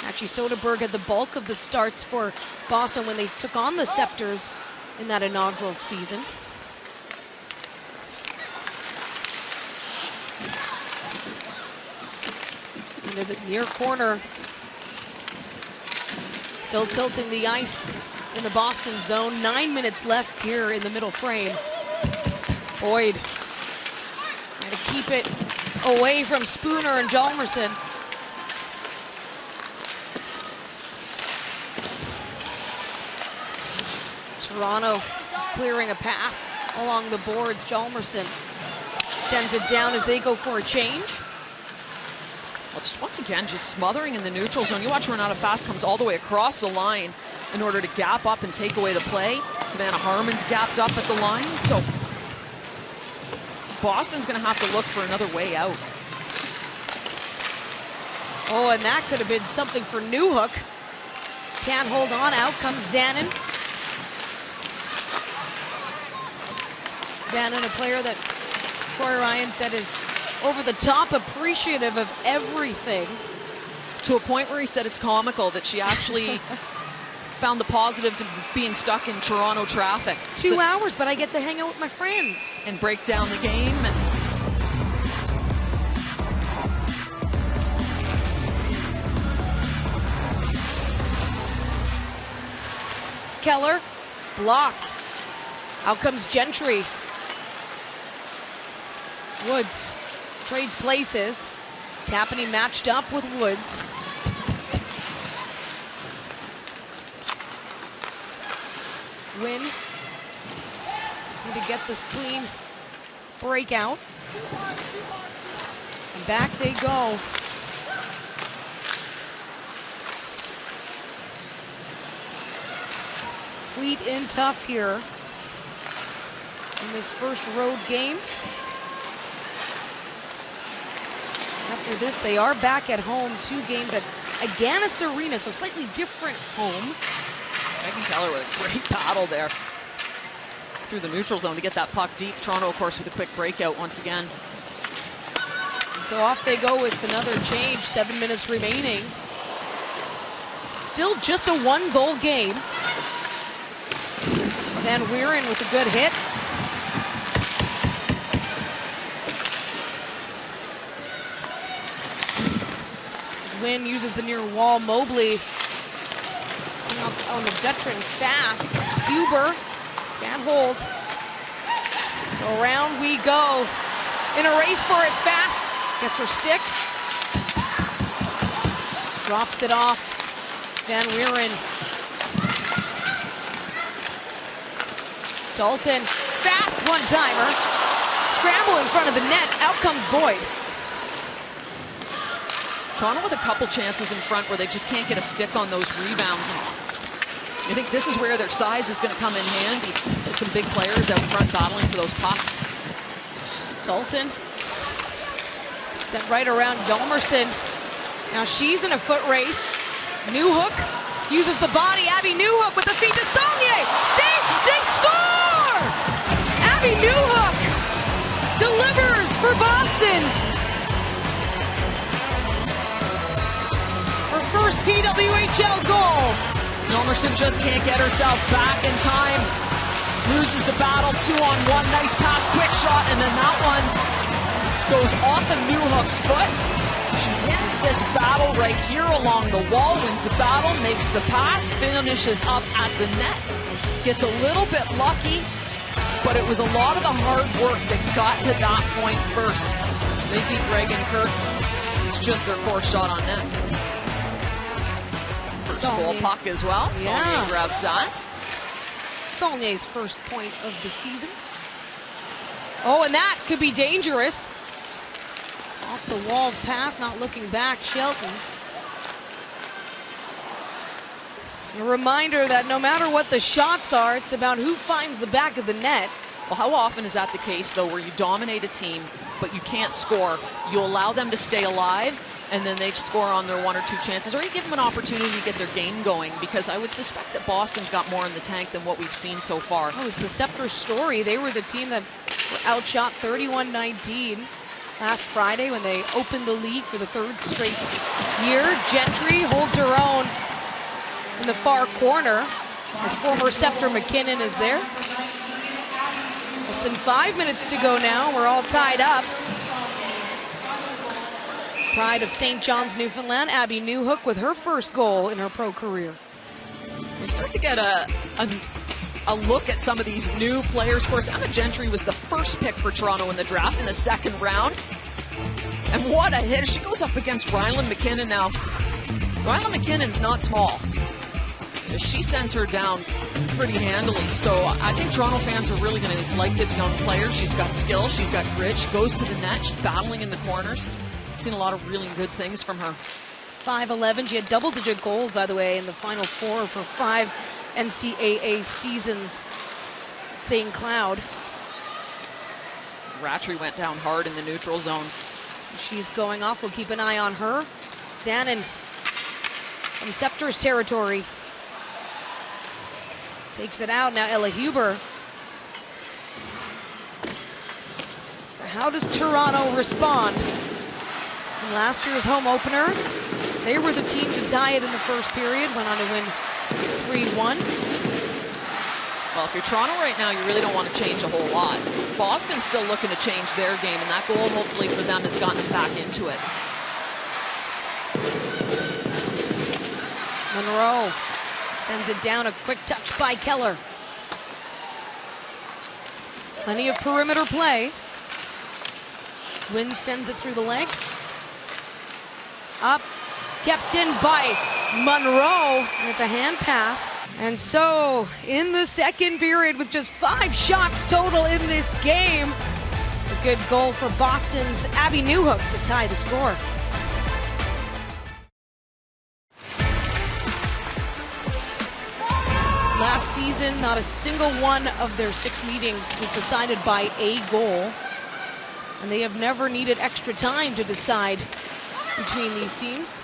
Actually, Soderberg had the bulk of the starts for Boston when they took on the Scepters in that inaugural season. Into the near corner. Still tilting the ice in the Boston zone. 9 minutes left here in the middle frame. Boyd trying to keep it away from Spooner and Hjalmarsson. Toronto just clearing a path along the boards. Hjalmarsson sends it down as they go for a change. Well, just once again, just smothering in the neutral zone. You watch Renata Fast comes all the way across the line in order to gap up and take away the play. Savannah Harmon's gapped up at the line, so Boston's going to have to look for another way out. Oh, and that could have been something for Newhook. Can't hold on. Out comes Zanin. Zanin, a player that Troy Ryan said is over the top appreciative of everything. To a point where he said it's comical that she actually found the positives of being stuck in Toronto traffic. 2 hours, but I get to hang out with my friends. And break down the game. And Keller, blocked. Out comes Gentry. Woods trades places. Tapani matched up with Woods. Win. Need to get this clean breakout. And back they go. Fleet in tough here in this first road game. After this, they are back at home. 2 games at Agganis Arena, so slightly different home. Megan Keller with a great battle there through the neutral zone to get that puck deep. Toronto, of course, with a quick breakout once again. And so off they go with another change. 7 minutes remaining. Still just a 1-goal game. Van Weeren with a good hit. Wynn uses the near wall. Mobley on the veteran fast. Huber can't hold. So around we go. In a race for it, Fast gets her stick. Drops it off. Van Weeren. Dalton, Fast one-timer. Scramble in front of the net. Out comes Boyd. Toronto with a couple chances in front where they just can't get a stick on those rebounds. And I think this is where their size is going to come in handy. Get some big players out front battling for those pucks. Dalton sent right around Hjalmarsson. Now she's in a foot race. Newhook uses the body. Abby Newhook with the feet to Saulnier. Save! They score! Abby Newhook delivers for Boston. Her first PWHL goal. Hjalmarsson just can't get herself back in time. loses the battle, 2-on-1, nice pass, quick shot, and then that one goes off of Newhook's foot. She wins this battle right here along the wall, wins the battle, makes the pass, finishes up at the net. Gets a little bit lucky, but it was a lot of the hard work that got to that point first. They beat Greg and Kirk. It's just their fourth shot on net. First goal puck as well. Yeah. Saulnier grabs that. Saulnier's first point of the season. Oh, and that could be dangerous. Off the wall pass, not looking back, Shelton. A reminder that no matter what the shots are, it's about who finds the back of the net. Well, how often is that the case, though, where you dominate a team, but you can't score? You allow them to stay alive, and then they score on their one or two chances, or you give them an opportunity to get their game going, because I would suspect that Boston's got more in the tank than what we've seen so far. Oh, it's the Scepters story. They were the team that were outshot 31-19 last Friday when they opened the league for the third straight year. Gentry holds her own in the far corner as former Scepter McKinnon is there. Less than 5 minutes to go now. We're all tied up. Pride of St. John's, Newfoundland, Abby Newhook with her first goal in her pro career. We start to get a look at some of these new players. Of course, Emma Gentry was the first pick for Toronto in the draft in the second round. And what a hit. She goes up against Rylan McKinnon now. Rylan McKinnon's not small. She sends her down pretty handily. So I think Toronto fans are really going to like this young player. She's got skill. She's got grit. She goes to the net. She's battling in the corners. I've seen a lot of really good things from her. 5'11". She had double-digit goals, by the way, in the final four of her 5 NCAA seasons at St. Cloud. Rattray went down hard in the neutral zone. She's going off. We'll keep an eye on her. Zanin from Scepters territory takes it out. Now Ella Huber. So how does Toronto respond? In last year's home opener, they were the team to tie it in the first period. Went on to win 3-1. Well, if you're Toronto right now, you really don't want to change a whole lot. Boston's still looking to change their game, and that goal, hopefully, for them has gotten them back into it. Monroe sends it down, a quick touch by Keller. Plenty of perimeter play. Wynn sends it through the legs. It's up, kept in by Monroe, and it's a hand pass. And so, in the second period, with just 5 shots total in this game, it's a good goal for Boston's Abby Newhook to tie the score. Last season, not a single one of their 6 meetings was decided by a goal. And they have never needed extra time to decide between these teams.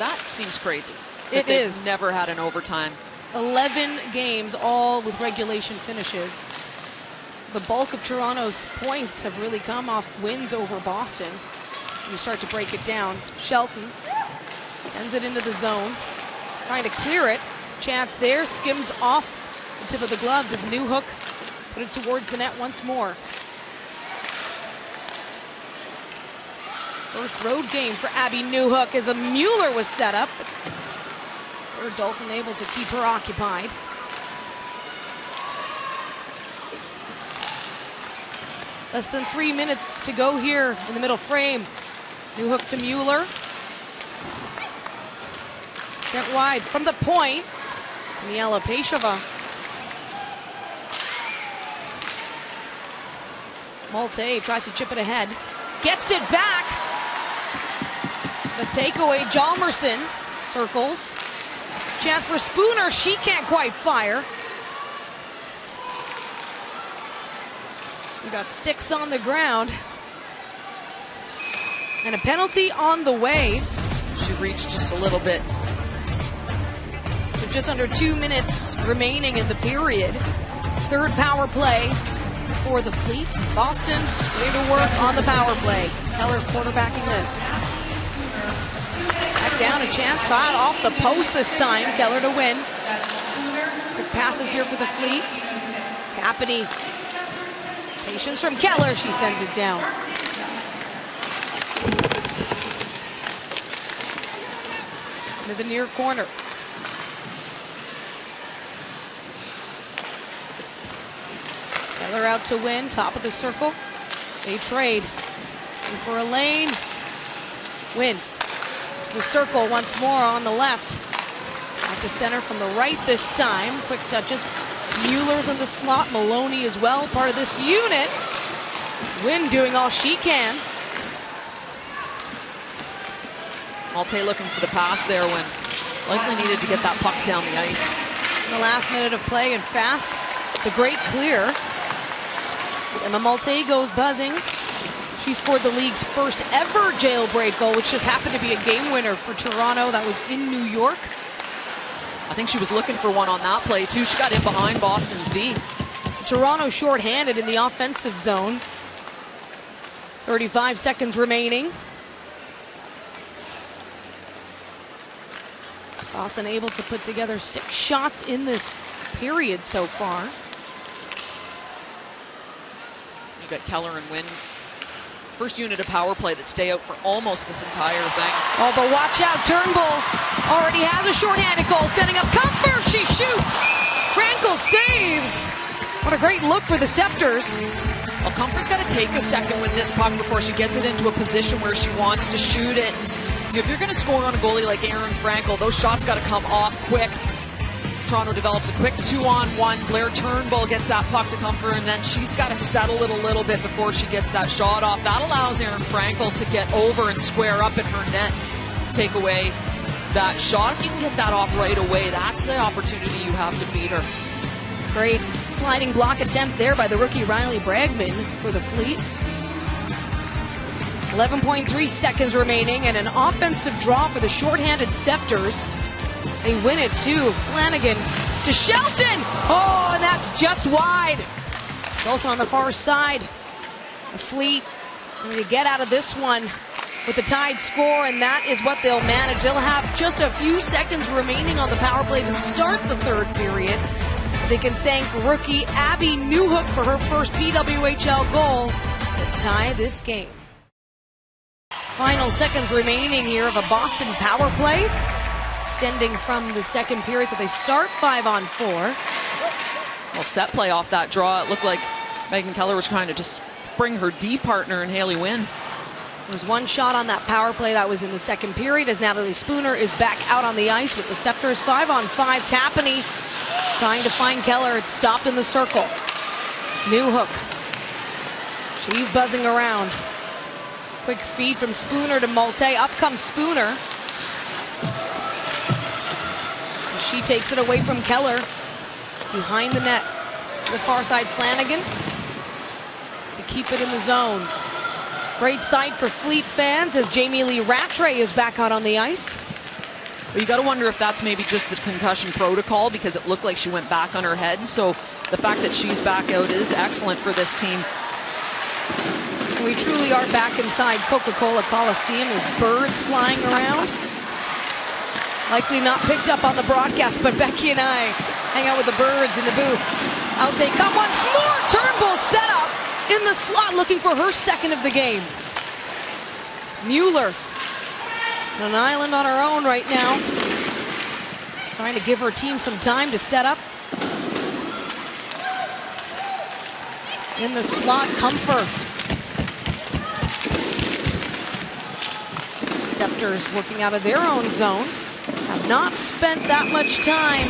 That seems crazy. It is. Never had an overtime. 11 games, all with regulation finishes. So the bulk of Toronto's points have really come off wins over Boston. You start to break it down. Shelton sends it into the zone, trying to clear it. Chance there, skims off the tip of the gloves as Newhook put it towards the net once more. First road game for Abby Newhook as a Mueller was set up. Dalton able to keep her occupied. Less than 3 minutes to go here in the middle frame. Newhook to Mueller. Sent wide from the point. Miela Peshova. Malte tries to chip it ahead. Gets it back. The takeaway, Hjalmarsson circles. Chance for Spooner, she can't quite fire. We got sticks on the ground. And a penalty on the way. She reached just a little bit. So just under 2 minutes remaining in the period. Third power play for the Fleet. Boston ready to work on the power play. Keller quarterbacking this. Back down, a chance shot off the post this time. Keller to win. Quick pass passes here for the Fleet. Tapani. Patience from Keller. She sends it down. Into the near corner. Keller out to win. Top of the circle. They trade. In for a lane. Win. The circle once more on the left. Back to center from the right this time. Quick touches. Mueller's in the slot. Maloney as well, part of this unit. Wynn doing all she can. Malte looking for the pass there when likely needed to get that puck down the ice. In the last minute of play and fast. The great clear. Emma Malte goes buzzing. She scored the league's first ever jailbreak goal, which just happened to be a game winner for Toronto. That was in New York. I think she was looking for one on that play too. She got in behind Boston's D. Toronto shorthanded in the offensive zone. 35 seconds remaining. Boston able to put together 6 shots in this period so far. You got Keller and Wynn. First unit of power play that stay out for almost this entire thing. Oh, but watch out. Turnbull already has a shorthanded goal. Setting up Comfort. She shoots. Frankel saves. What a great look for the Scepters. Well, Comfort's got to take a second with this puck before she gets it into a position where she wants to shoot it. If you're going to score on a goalie like Erin Frankel, those shots got to come off quick. Toronto develops a quick 2-on-1. Blair Turnbull gets that puck to Comfort, and then she's got to settle it a little bit before she gets that shot off. That allows Erin Frankel to get over and square up in her net, take away that shot. If you can get that off right away, that's the opportunity you have to beat her. Great sliding block attempt there by the rookie Riley Bragman for the Fleet. 11.3 seconds remaining, and an offensive draw for the shorthanded Scepters. They win it too. Flanagan to Shelton. Oh, and that's just wide. Shelton on the far side. The Fleet going to get out of this one with the tied score, and that is what they'll manage. They'll have just a few seconds remaining on the power play to start the third period. They can thank rookie Abby Newhook for her first PWHL goal to tie this game. Final seconds remaining here of a Boston power play. Extending from the second period, so they start 5-on-4. Well, set play off that draw. It looked like Megan Keller was trying to just bring her D partner in Haley Wynn. There was one shot on that power play that was in the second period as Natalie Spooner is back out on the ice with the Scepters. 5-on-5. Tapani trying to find Keller. It's stopped in the circle. Newhook. She's buzzing around. Quick feed from Spooner to Malte. Up comes Spooner. She takes it away from Keller. Behind the net. To the far side, Flanagan. To keep it in the zone. Great sight for Fleet fans as Jamie Lee Rattray is back out on the ice. Well, you got to wonder if that's maybe just the concussion protocol, because it looked like she went back on her head. So the fact that she's back out is excellent for this team. We truly are back inside Coca-Cola Coliseum with birds flying around. Likely not picked up on the broadcast, but Becky and I hang out with the birds in the booth. Out they come once more. Turnbull set up in the slot looking for her second of the game. Mueller on an island on her own right now. Trying to give her team some time to set up. In the slot, Comfort. Scepters working out of their own zone. Have not spent that much time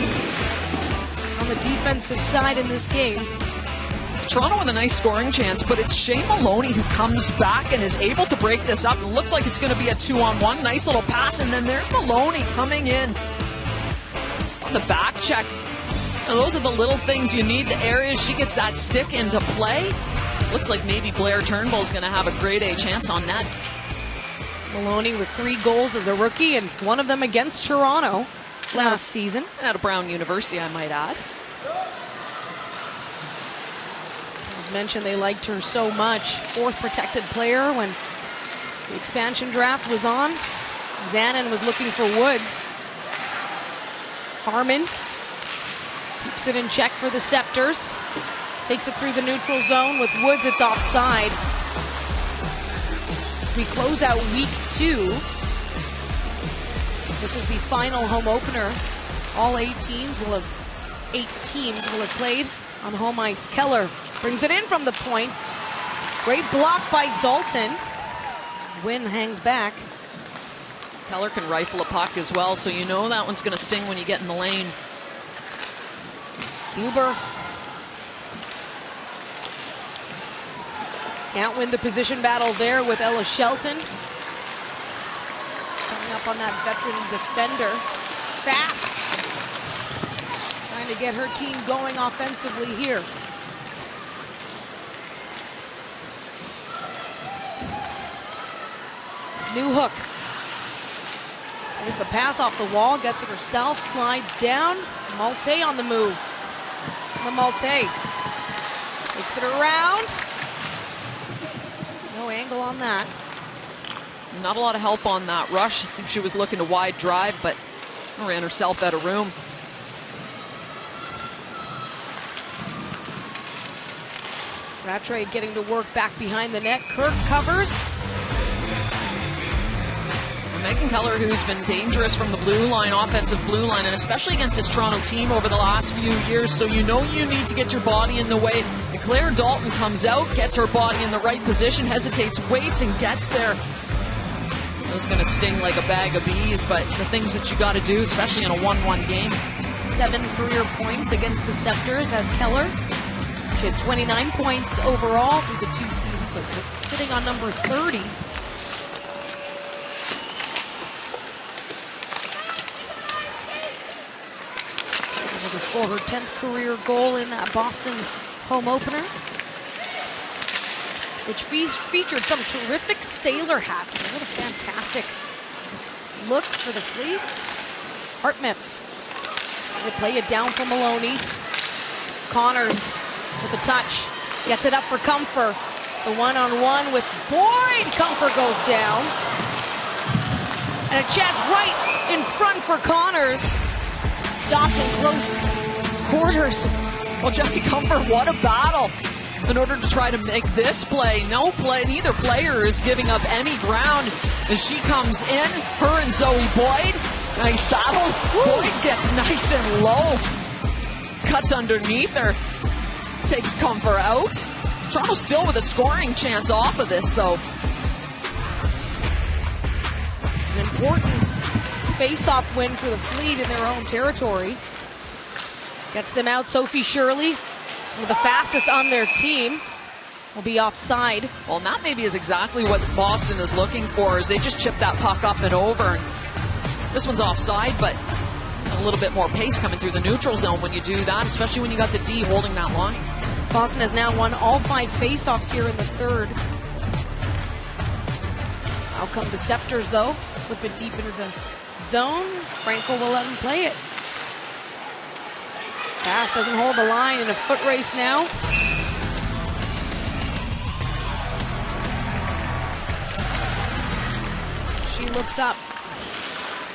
on the defensive side in this game. Toronto with a nice scoring chance, but it's Shea Maloney who comes back and is able to break this up. It looks like it's going to be a 2-on-1. Nice little pass, and then there's Maloney coming in on the back check. And those are the little things you need, the areas she gets that stick into play. Looks like maybe Blair Turnbull is going to have a grade A chance on net. Maloney with 3 goals as a rookie, and one of them against Toronto last season. And at Brown University, I might add. As mentioned, they liked her so much. 4th protected player when the expansion draft was on. Zanin was looking for Woods. Harmon Keeps it in check for the Scepters. Takes it through the neutral zone. With Woods, it's offside. We close out week 2. This is the final home opener. All 8 teams will have played on home ice. Keller brings it in from the point. Great block by Dalton. Wynn hangs back. Keller can rifle a puck as well, so you know that one's going to sting when you get in the lane. Huber can't win the position battle there with Ella Shelton. Coming up on that veteran defender. Fast. Trying to get her team going offensively here. Newhook. There's the pass off the wall, gets it herself, slides down. Malte on the move. Malte takes it around. No angle on that. Not a lot of help on that rush. I think she was looking to wide drive, but ran herself out of room. Rattray getting to work back behind the net. Kirk covers. Megan Keller, who's been dangerous from the blue line, offensive blue line, and especially against this Toronto team over the last few years, so you know you need to get your body in the way. And Claire Dalton comes out, gets her body in the right position, hesitates, waits, and gets there. It was going to sting like a bag of bees, but the things that you got to do, especially in a 1-1 game. 7 career points against the Scepters as Keller. She has 29 points overall through the 2 seasons, so sitting on number 30. For her 10th career goal in that Boston home opener, which featured some terrific sailor hats. What a fantastic look for the Fleet. Hartmetz. They play it down for Maloney. Connors with a touch. Gets it up for Comfer. The one-on-one with Boyd. Comfer goes down. And a chance right in front for Connors. Stopped in close quarters. Well, Jessie Comfort, what a battle in order to try to make this play. No play, neither player is giving up any ground as she comes in. Her and Zoe Boyd. Nice battle. Boyd gets nice and low. Cuts underneath her. Takes Comfort out. Toronto still with a scoring chance off of this, though. An important face-off win for the Fleet in their own territory. Gets them out. Sophie Shirley, one of the fastest on their team, will be offside. Well, and that maybe is exactly what Boston is looking for, is they just chip that puck up and over. And this one's offside, but a little bit more pace coming through the neutral zone when you do that, especially when you got the D holding that line. Boston has now won all 5 face-offs here in the 3rd. Out come the Scepters, though. Flip it deep into the zone. Frankel will let him play it. Pass doesn't hold the line in a foot race now. She looks up.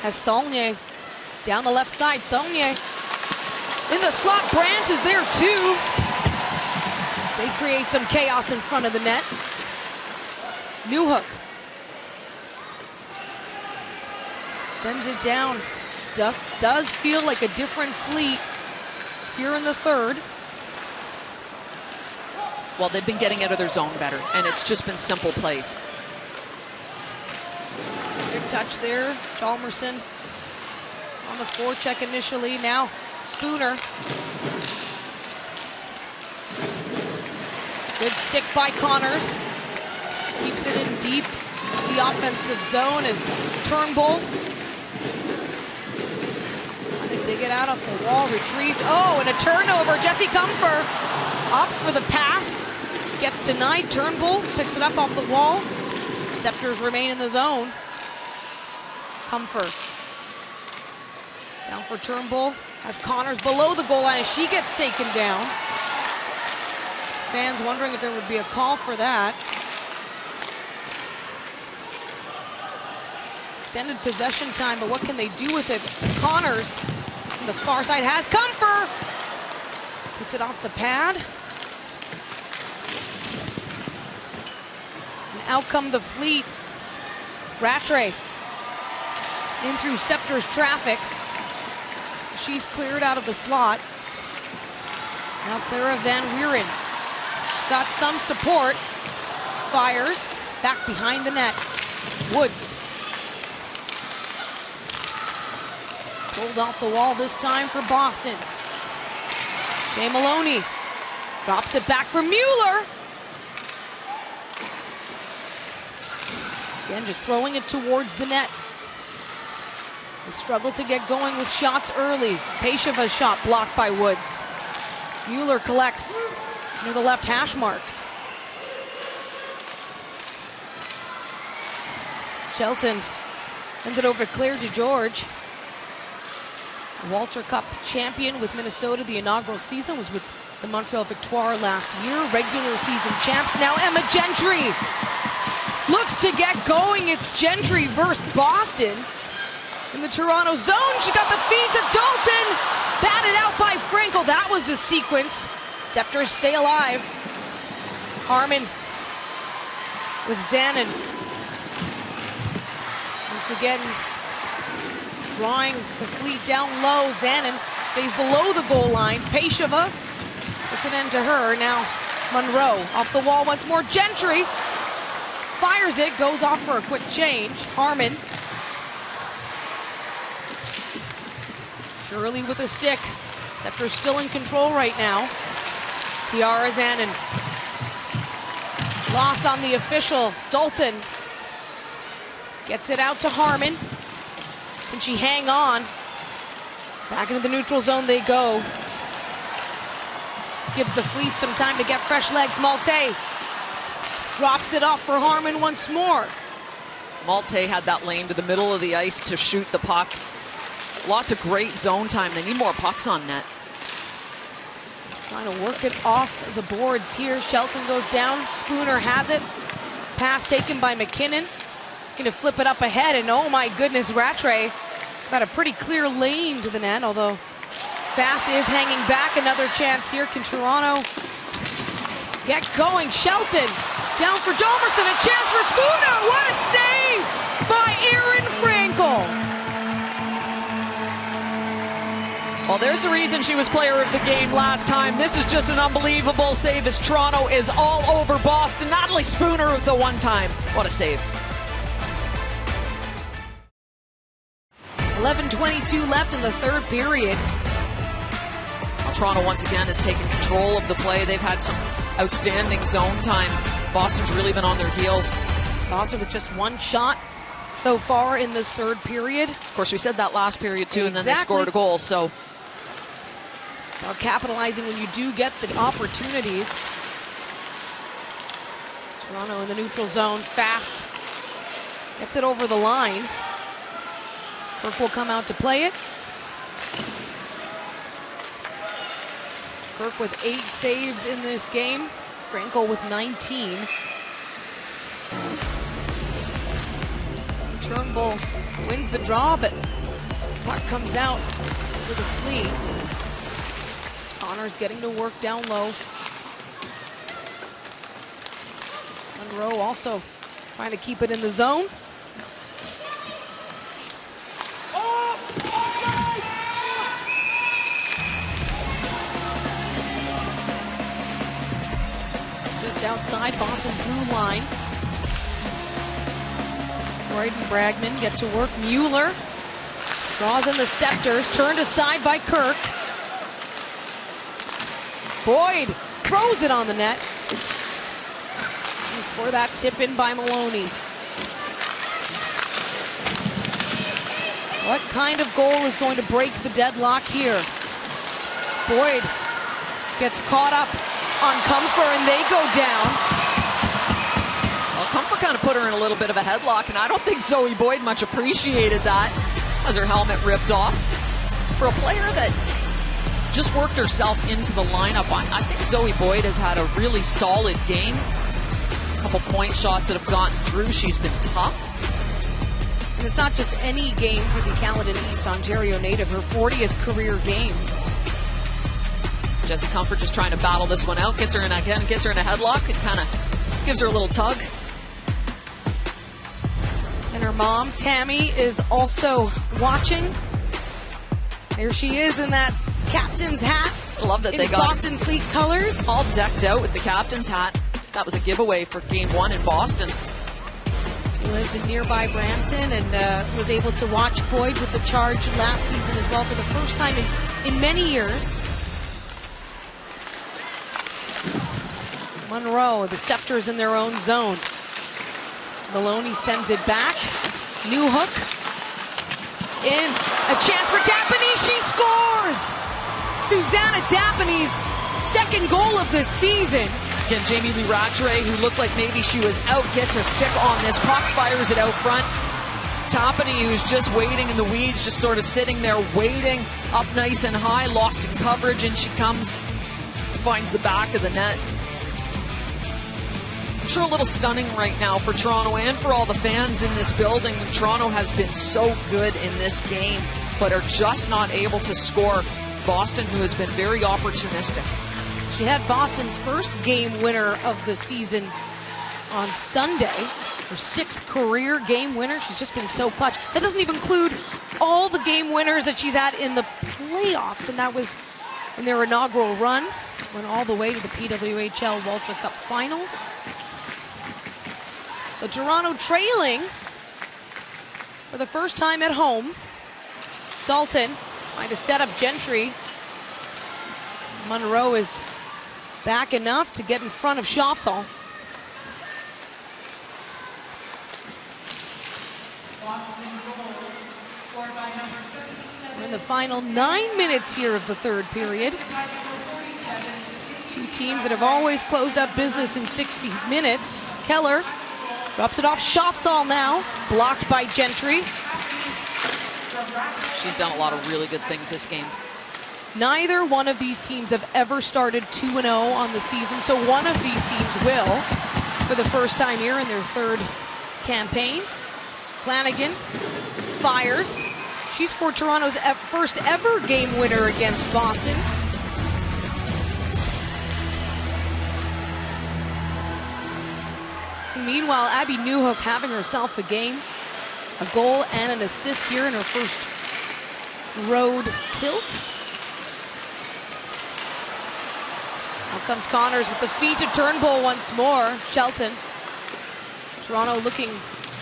Has Saulnier down the left side. Saulnier in the slot. Brandt is there too. They create some chaos in front of the net. Newhook sends it down. Does feel like a different Fleet here in the 3rd. Well, they've been getting out of their zone better, and it's just been simple plays. Good touch there. Chalmerson on the forecheck initially. Now Spooner. Good stick by Connors. Keeps it in deep. The offensive zone is Turnbull. Dig it out of the wall, retrieved. Oh, and a turnover. Jessie Comfer opts for the pass. Gets denied. Turnbull picks it up off the wall. Scepters remain in the zone. Comfer. Down for Turnbull. Has Connors below the goal line as she gets taken down. Fans wondering if there would be a call for that. Extended possession time, but what can they do with it? Connors. The far side has Comfer. Puts it off the pad. And out come the Fleet. Rattray in through Scepters traffic. She's cleared out of the slot. Now Clara Van Wieren. She's got some support. Fires back behind the net. Woods. Pulled off the wall this time for Boston. Shea Maloney drops it back for Mueller. Again, just throwing it towards the net. They struggle to get going with shots early. Pesheva's shot blocked by Woods. Mueller collects near the left hash marks. Shelton sends it over to Claire DeGeorge. Walter Cup champion with Minnesota the inaugural season, was with the Montreal Victoire last year. Regular season champs. Now Emma Gentry looks to get going. It's Gentry versus Boston in the Toronto zone. She got the feed to Dalton. Batted out by Frankel. That was the sequence. Scepters stay alive. Harmon with Zanin. Once again, drawing the Fleet down low. Zanin stays below the goal line. Pesheva puts an end to her. Now Monroe off the wall once more. Gentry fires it, goes off for a quick change. Harmon. Shirley with a stick. Scepter's still in control right now. Kiara Zanin. Lost on the official. Dalton gets it out to Harmon. Can she hang on? Back into the neutral zone they go. Gives the Fleet some time to get fresh legs. Malte drops it off for Harmon once more. Malte had that lane to the middle of the ice to shoot the puck. Lots of great zone time. They need more pucks on net. Trying to work it off the boards here. Shelton goes down. Spooner has it. Pass taken by McKinnon. Going to flip it up ahead, and oh my goodness, Rattray got a pretty clear lane to the net, although Fast is hanging back. Another chance here. Can Toronto get going? Shelton down for Jalmerson. A chance for Spooner. What a save by Erin Frankel. Well, there's the reason she was player of the game last time. This is just an unbelievable save as Toronto is all over Boston. Natalie Spooner with the one time. What a save. 11:22 left in the third period. Well, Toronto once again has taken control of the play. They've had some outstanding zone time. Boston's really been on their heels. Boston with just one shot so far in this third period. Of course, we said that last period too, and then they Exactly. scored a goal. So about capitalizing when you do get the opportunities. Toronto in the neutral zone. Fast gets it over the line. Kirk will come out to play it. Kirk with 8 saves in this game. Frankel with 19. Turnbull wins the draw, but puck comes out for the Fleet. Connor's getting to work down low. Monroe also trying to keep it in the zone. Just outside Boston's blue line. Croydon Bragman get to work. Mueller draws in the Scepters, turned aside by Kirk. Boyd throws it on the net. And for that tip in by Maloney. What kind of goal is going to break the deadlock here? Boyd gets caught up on Comfer and they go down. well, Comfort kind of put her in a little bit of a headlock, and I don't think Zoe Boyd much appreciated that as her helmet ripped off. For a player that just worked herself into the lineup, I think Zoe Boyd has had a really solid game. A couple point shots that have gotten through. She's been tough. And it's not just any game for the Caledon East Ontario native, her 40th career game. Jessie Comfort just trying to battle this one out. Gets her in a headlock. It kind of gives her a little tug. And her mom, Tammy, is also watching. There she is in that captain's hat. I love that in they got Boston Fleet colors. all decked out with the captain's hat. That was a giveaway for Game 1 in Boston. She lives in nearby Brampton and was able to watch Boyd with the Charge last season as well for the first time in many years. Monroe, the Scepters in their own zone. Maloney sends it back. New hook. In. A chance for Tapani. She scores! Susanna Tapani's second goal of the season. Again, Jamie Lee Rattray, who looked like maybe she was out, gets her stick on this puck, fires it out front. Tapani, who's just waiting in the weeds, just sort of sitting there waiting, up nice and high, lost in coverage, and she comes, finds the back of the net. I'm sure a little stunning right now for Toronto and for all the fans in this building. Toronto has been so good in this game, but are just not able to score. Boston, who has been very opportunistic. She had Boston's first game winner of the season on Sunday. Her 6th career game winner. She's just been so clutch. That doesn't even include all the game winners that she's had in the playoffs, and that was in their inaugural run. Went all the way to the PWHL Walter Cup Finals. So Toronto trailing for the first time at home. Dalton trying to set up Gentry. Monroe is back enough to get in front of Schaafsal. We're in the final 9 minutes here of the third period. Two teams that have always closed up business in 60 minutes. Keller drops it off. Schaafsal now, blocked by Gentry. She's done a lot of really good things this game. Neither one of these teams have ever started 2-0 on the season, so one of these teams will for the first time here in their third campaign. Flanagan fires. She scored Toronto's first ever game winner against Boston. Meanwhile, Abby Newhook having herself a game. A goal and an assist here in her first road tilt. Now comes Connors with the feet to Turnbull once more. Shelton. Toronto looking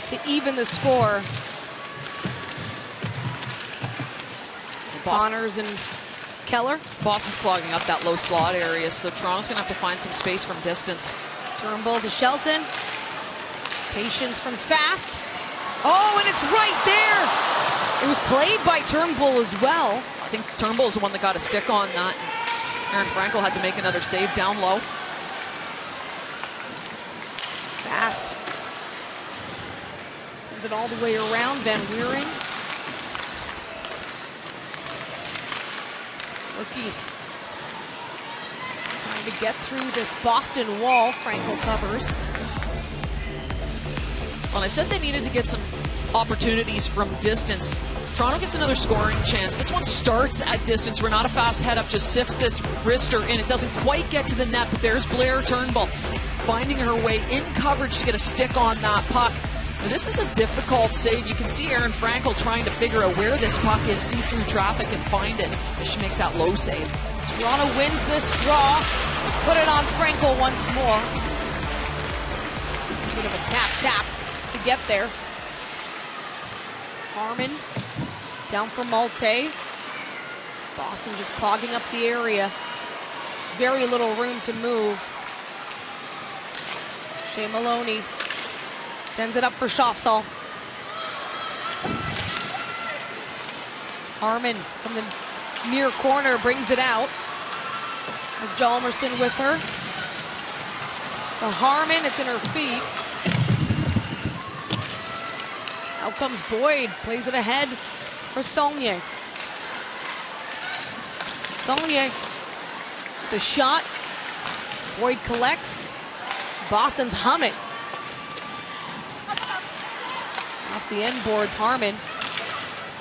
to even the score. Connors and Keller. Boston's clogging up that low slot area, so Toronto's going to have to find some space from distance. Turnbull to Shelton. Patience from Fast. Oh, and it's right there. It was played by Turnbull as well. I think Turnbull is the one that got a stick on that. Erin Frankel had to make another save down low. Fast. Sends it all the way around. Van Weering. Rookie trying to get through this Boston wall. Frankel covers. Well, I said they needed to get some opportunities from distance. Toronto gets another scoring chance. This one starts at distance. We're not a fast head up, just sifts this wrister in. It doesn't quite get to the net, but there's Blair Turnbull finding her way in coverage to get a stick on that puck. Now, this is a difficult save. You can see Erin Frankel trying to figure out where this puck is, see through traffic and find it as she makes that low save. Toronto wins this draw. Put it on Frankel once more. A bit of a tap to get there. Harmon down for Malte. Boston just clogging up the area. Very little room to move. Shea Maloney sends it up for Schaafsal. Harmon from the near corner brings it out. Has Hjalmarsson with her. So Harmon, it's in her feet. Out comes Boyd, plays it ahead for Saulnier. Saulnier, the shot. Boyd collects. Boston's humming. Off the end boards, Harmon.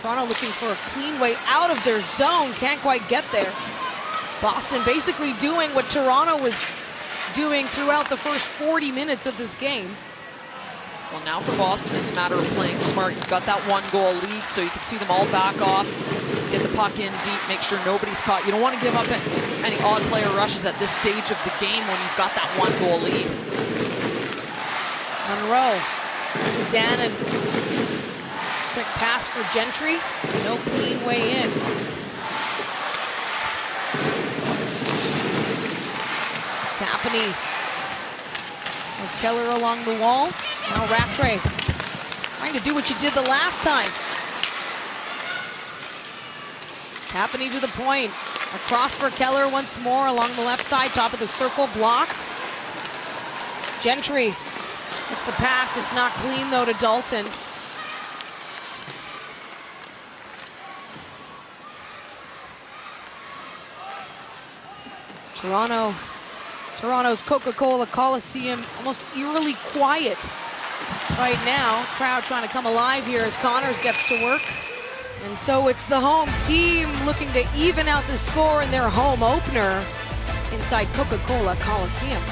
Toronto looking for a clean way out of their zone. Can't quite get there. Boston basically doing what Toronto was doing throughout the first 40 minutes of this game. Well, now for Boston, it's a matter of playing smart. You've got that 1-goal lead, so you can see them all back off, get the puck in deep, make sure nobody's caught. You don't want to give up any odd player rushes at this stage of the game when you've got that 1-goal lead. Monroe to Zanin. Quick pass for Gentry. No clean way in. Tapani has Keller along the wall. Now Rattray trying to do what you did the last time. Tapani to the point. Across for Keller once more along the left side, top of the circle, blocked. Gentry gets the pass. It's not clean though to Dalton. Toronto's Coca-Cola Coliseum almost eerily quiet right now. Crowd trying to come alive here as Connors gets to work. And so it's the home team looking to even out the score in their home opener inside Coca-Cola Coliseum.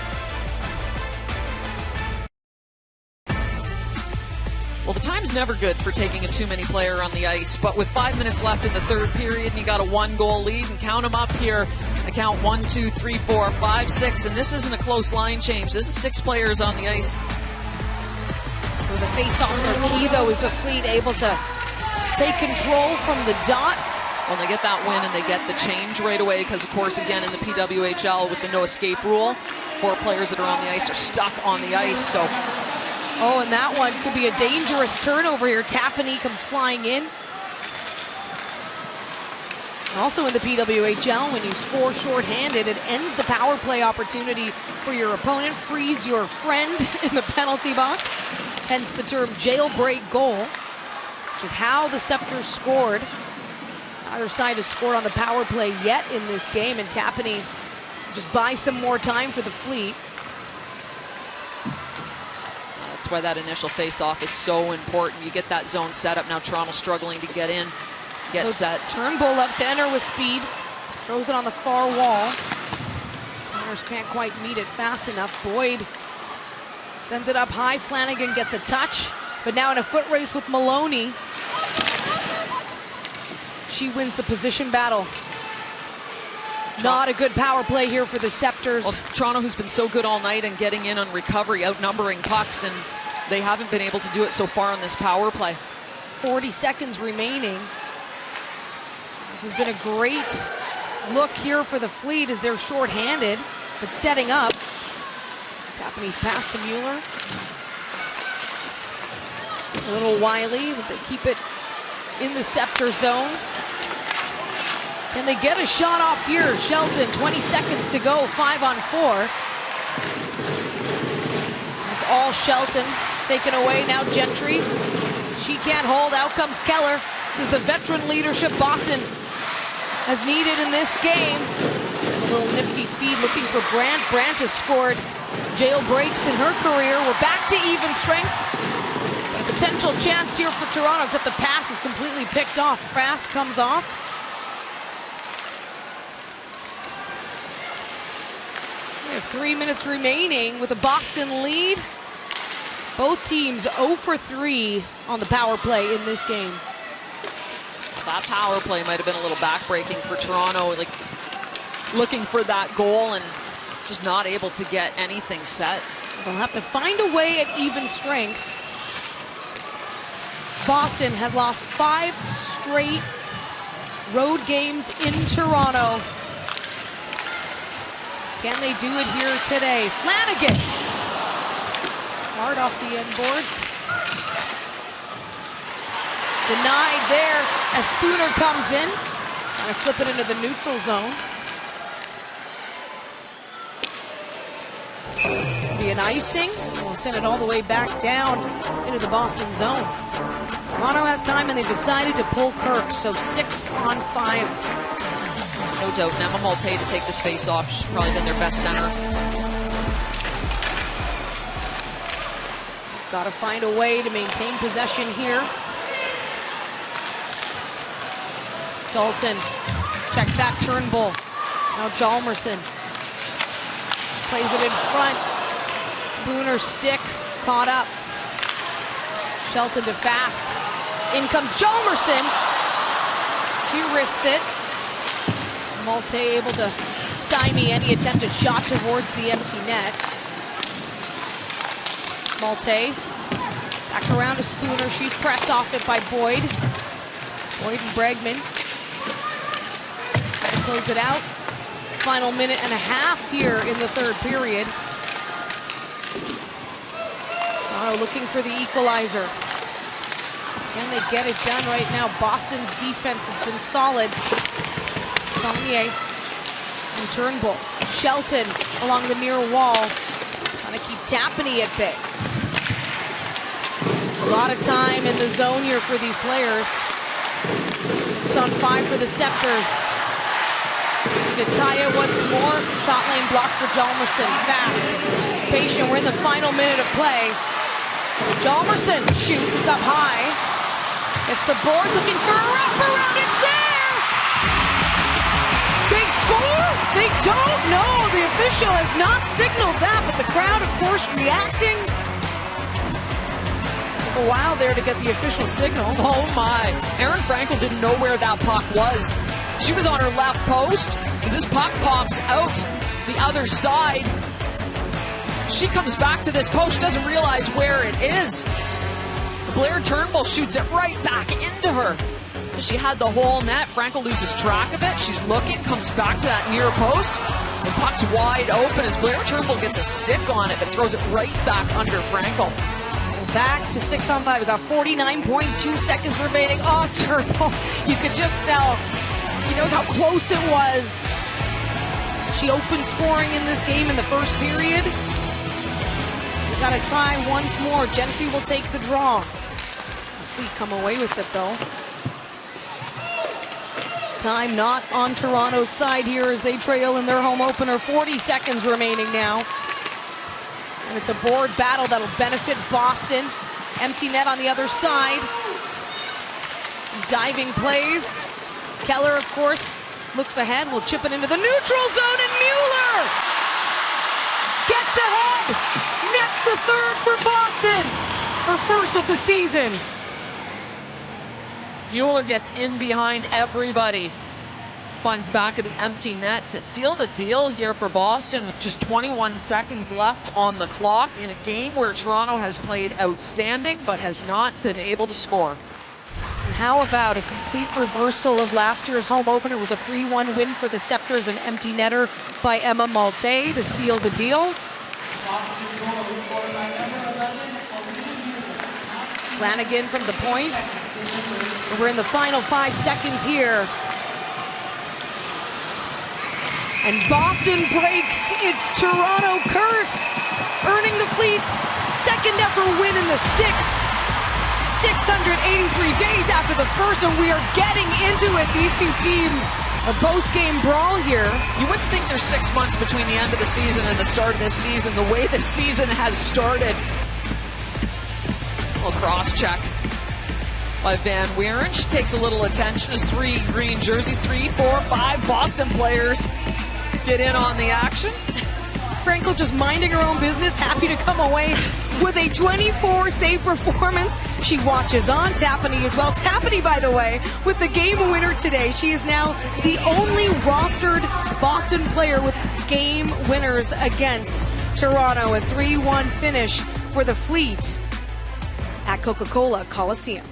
Well, the time's never good for taking a too-many player on the ice, but with 5 minutes left in the third period, and you got a 1-goal lead, and count them up here. I count 1, 2, 3, 4, 5, 6, and this isn't a close line change. This is 6 players on the ice. So the face-offs are key, though. Is the Fleet able to take control from the dot? Well, they get that win and they get the change right away because, of course, again, in the PWHL with the no-escape rule, 4 players that are on the ice are stuck on the ice, so... Oh, and that one could be a dangerous turnover here. Tapani comes flying in. Also in the PWHL, when you score shorthanded, it ends the power play opportunity for your opponent, frees your friend in the penalty box. Hence the term jailbreak goal, which is how the Scepters scored. Neither side has scored on the power play yet in this game, and Tapani just buys some more time for the Fleet. That's why that initial face-off is so important. You get that zone set up. Now Toronto struggling to get in, get set. Turnbull loves to enter with speed. Throws it on the far wall. Connors can't quite meet it fast enough. Boyd sends it up high. Flanagan gets a touch, but now in a foot race with Maloney. She wins the position battle. Not a good power play here for the Scepters. Well, Toronto, who's been so good all night and getting in on recovery, outnumbering pucks, and they haven't been able to do it so far on this power play. 40 seconds remaining. This has been a great look here for the Fleet as they're shorthanded, but setting up. Tapani's pass to Mueller. A little wily, but they keep it in the Scepter zone. Can they get a shot off here? Shelton, 20 seconds to go, 5 on 4. It's all Shelton taken away. Now Gentry. She can't hold. Out comes Keller. This is the veteran leadership Boston has needed in this game. And a little nifty feed looking for Brandt. Brandt has scored jailbreaks in her career. We're back to even strength. A potential chance here for Toronto, except the pass is completely picked off. Fast comes off. We have 3 minutes remaining with a Boston lead. Both teams 0 for 3 on the power play in this game. That power play might have been a little backbreaking for Toronto, like looking for that goal and just not able to get anything set. They'll have to find a way at even strength. Boston has lost 5 straight road games in Toronto. Can they do it here today? Flanagan. Hard off the end boards. Denied there as Spooner comes in. Trying to flip it into the neutral zone. Be an icing. We'll send it all the way back down into the Boston zone. Toronto has time and they've decided to pull Kirk, so 6 on 5. No doubt, Emma Malte to take this face off. She's probably been their best center. Got to find a way to maintain possession here. Dalton, check that Turnbull. Now Hjalmarsson plays it in front. Spooner's stick caught up. Shelton to Fast. In comes Hjalmarsson. She risks it. Malte able to stymie any attempted shot towards the empty net. Malte back around to Spooner. She's pressed off it by Boyd. Boyd and Bregman. Trying to close it out. Final minute and a half here in the third period. Toronto looking for the equalizer. Can they get it done right now? Boston's defense has been solid. Saunier and Turnbull. Shelton along the near wall. Trying to keep Tapani at bay. A lot of time in the zone here for these players. 6 on 5 for the Scepters. To tie it once more. Shot lane blocked for Hjalmarsson. Fast. Patient. We're in the final minute of play. Hjalmarsson shoots. It's up high. It's the boards looking for a wraparound. It's there! They score? They don't? No, the official has not signaled that, but the crowd, of course, reacting. Took a while there to get the official signal. Oh my. Erin Frankel didn't know where that puck was. She was on her left post. As this puck pops out the other side, she comes back to this post, doesn't realize where it is. Blair Turnbull shoots it right back into her. She had the whole net. Frankel loses track of it. She's looking, comes back to that near post. The puck's wide open as Blair Turnbull gets a stick on it, but throws it right back under Frankel. So back to 6 on 5. We got 49.2 seconds remaining. Oh, Turnbull. You could just tell. She knows how close it was. She opened scoring in this game in the first period. We got to try once more. Gentry will take the draw. The Fleet come away with it, though. Time not on Toronto's side here as they trail in their home opener. 40 seconds remaining now. And it's a board battle that'll benefit Boston. Empty net on the other side. Some diving plays. Keller, of course, looks ahead. Will chip it into the neutral zone, and Mueller gets ahead. Nets the third for Boston. Her first of the season. Mueller gets in behind everybody. Finds back of the empty net to seal the deal here for Boston with just 21 seconds left on the clock in a game where Toronto has played outstanding but has not been able to score. And how about a complete reversal of last year's home opener? It was a 3-1 win for the Scepters, an empty netter by Emma Malte to seal the deal. Flanagan from the point. We're in the final 5 seconds here. And Boston breaks its Toronto curse, earning the Fleet's second ever win in the 683 days after the first, and we are getting into it, these two teams. A post-game brawl here. You wouldn't think there's 6 months between the end of the season and the start of this season, the way the season has started. A little cross-check by Van Weeren. She takes a little attention as 3 green jerseys, 3, 4, 5 Boston players get in on the action. Frankel just minding her own business, happy to come away with a 24-save performance. She watches on. Tapani as well. Tapani, by the way, with the game winner today. She is now the only rostered Boston player with game winners against Toronto. A 3-1 finish for the Fleet at Coca-Cola Coliseum.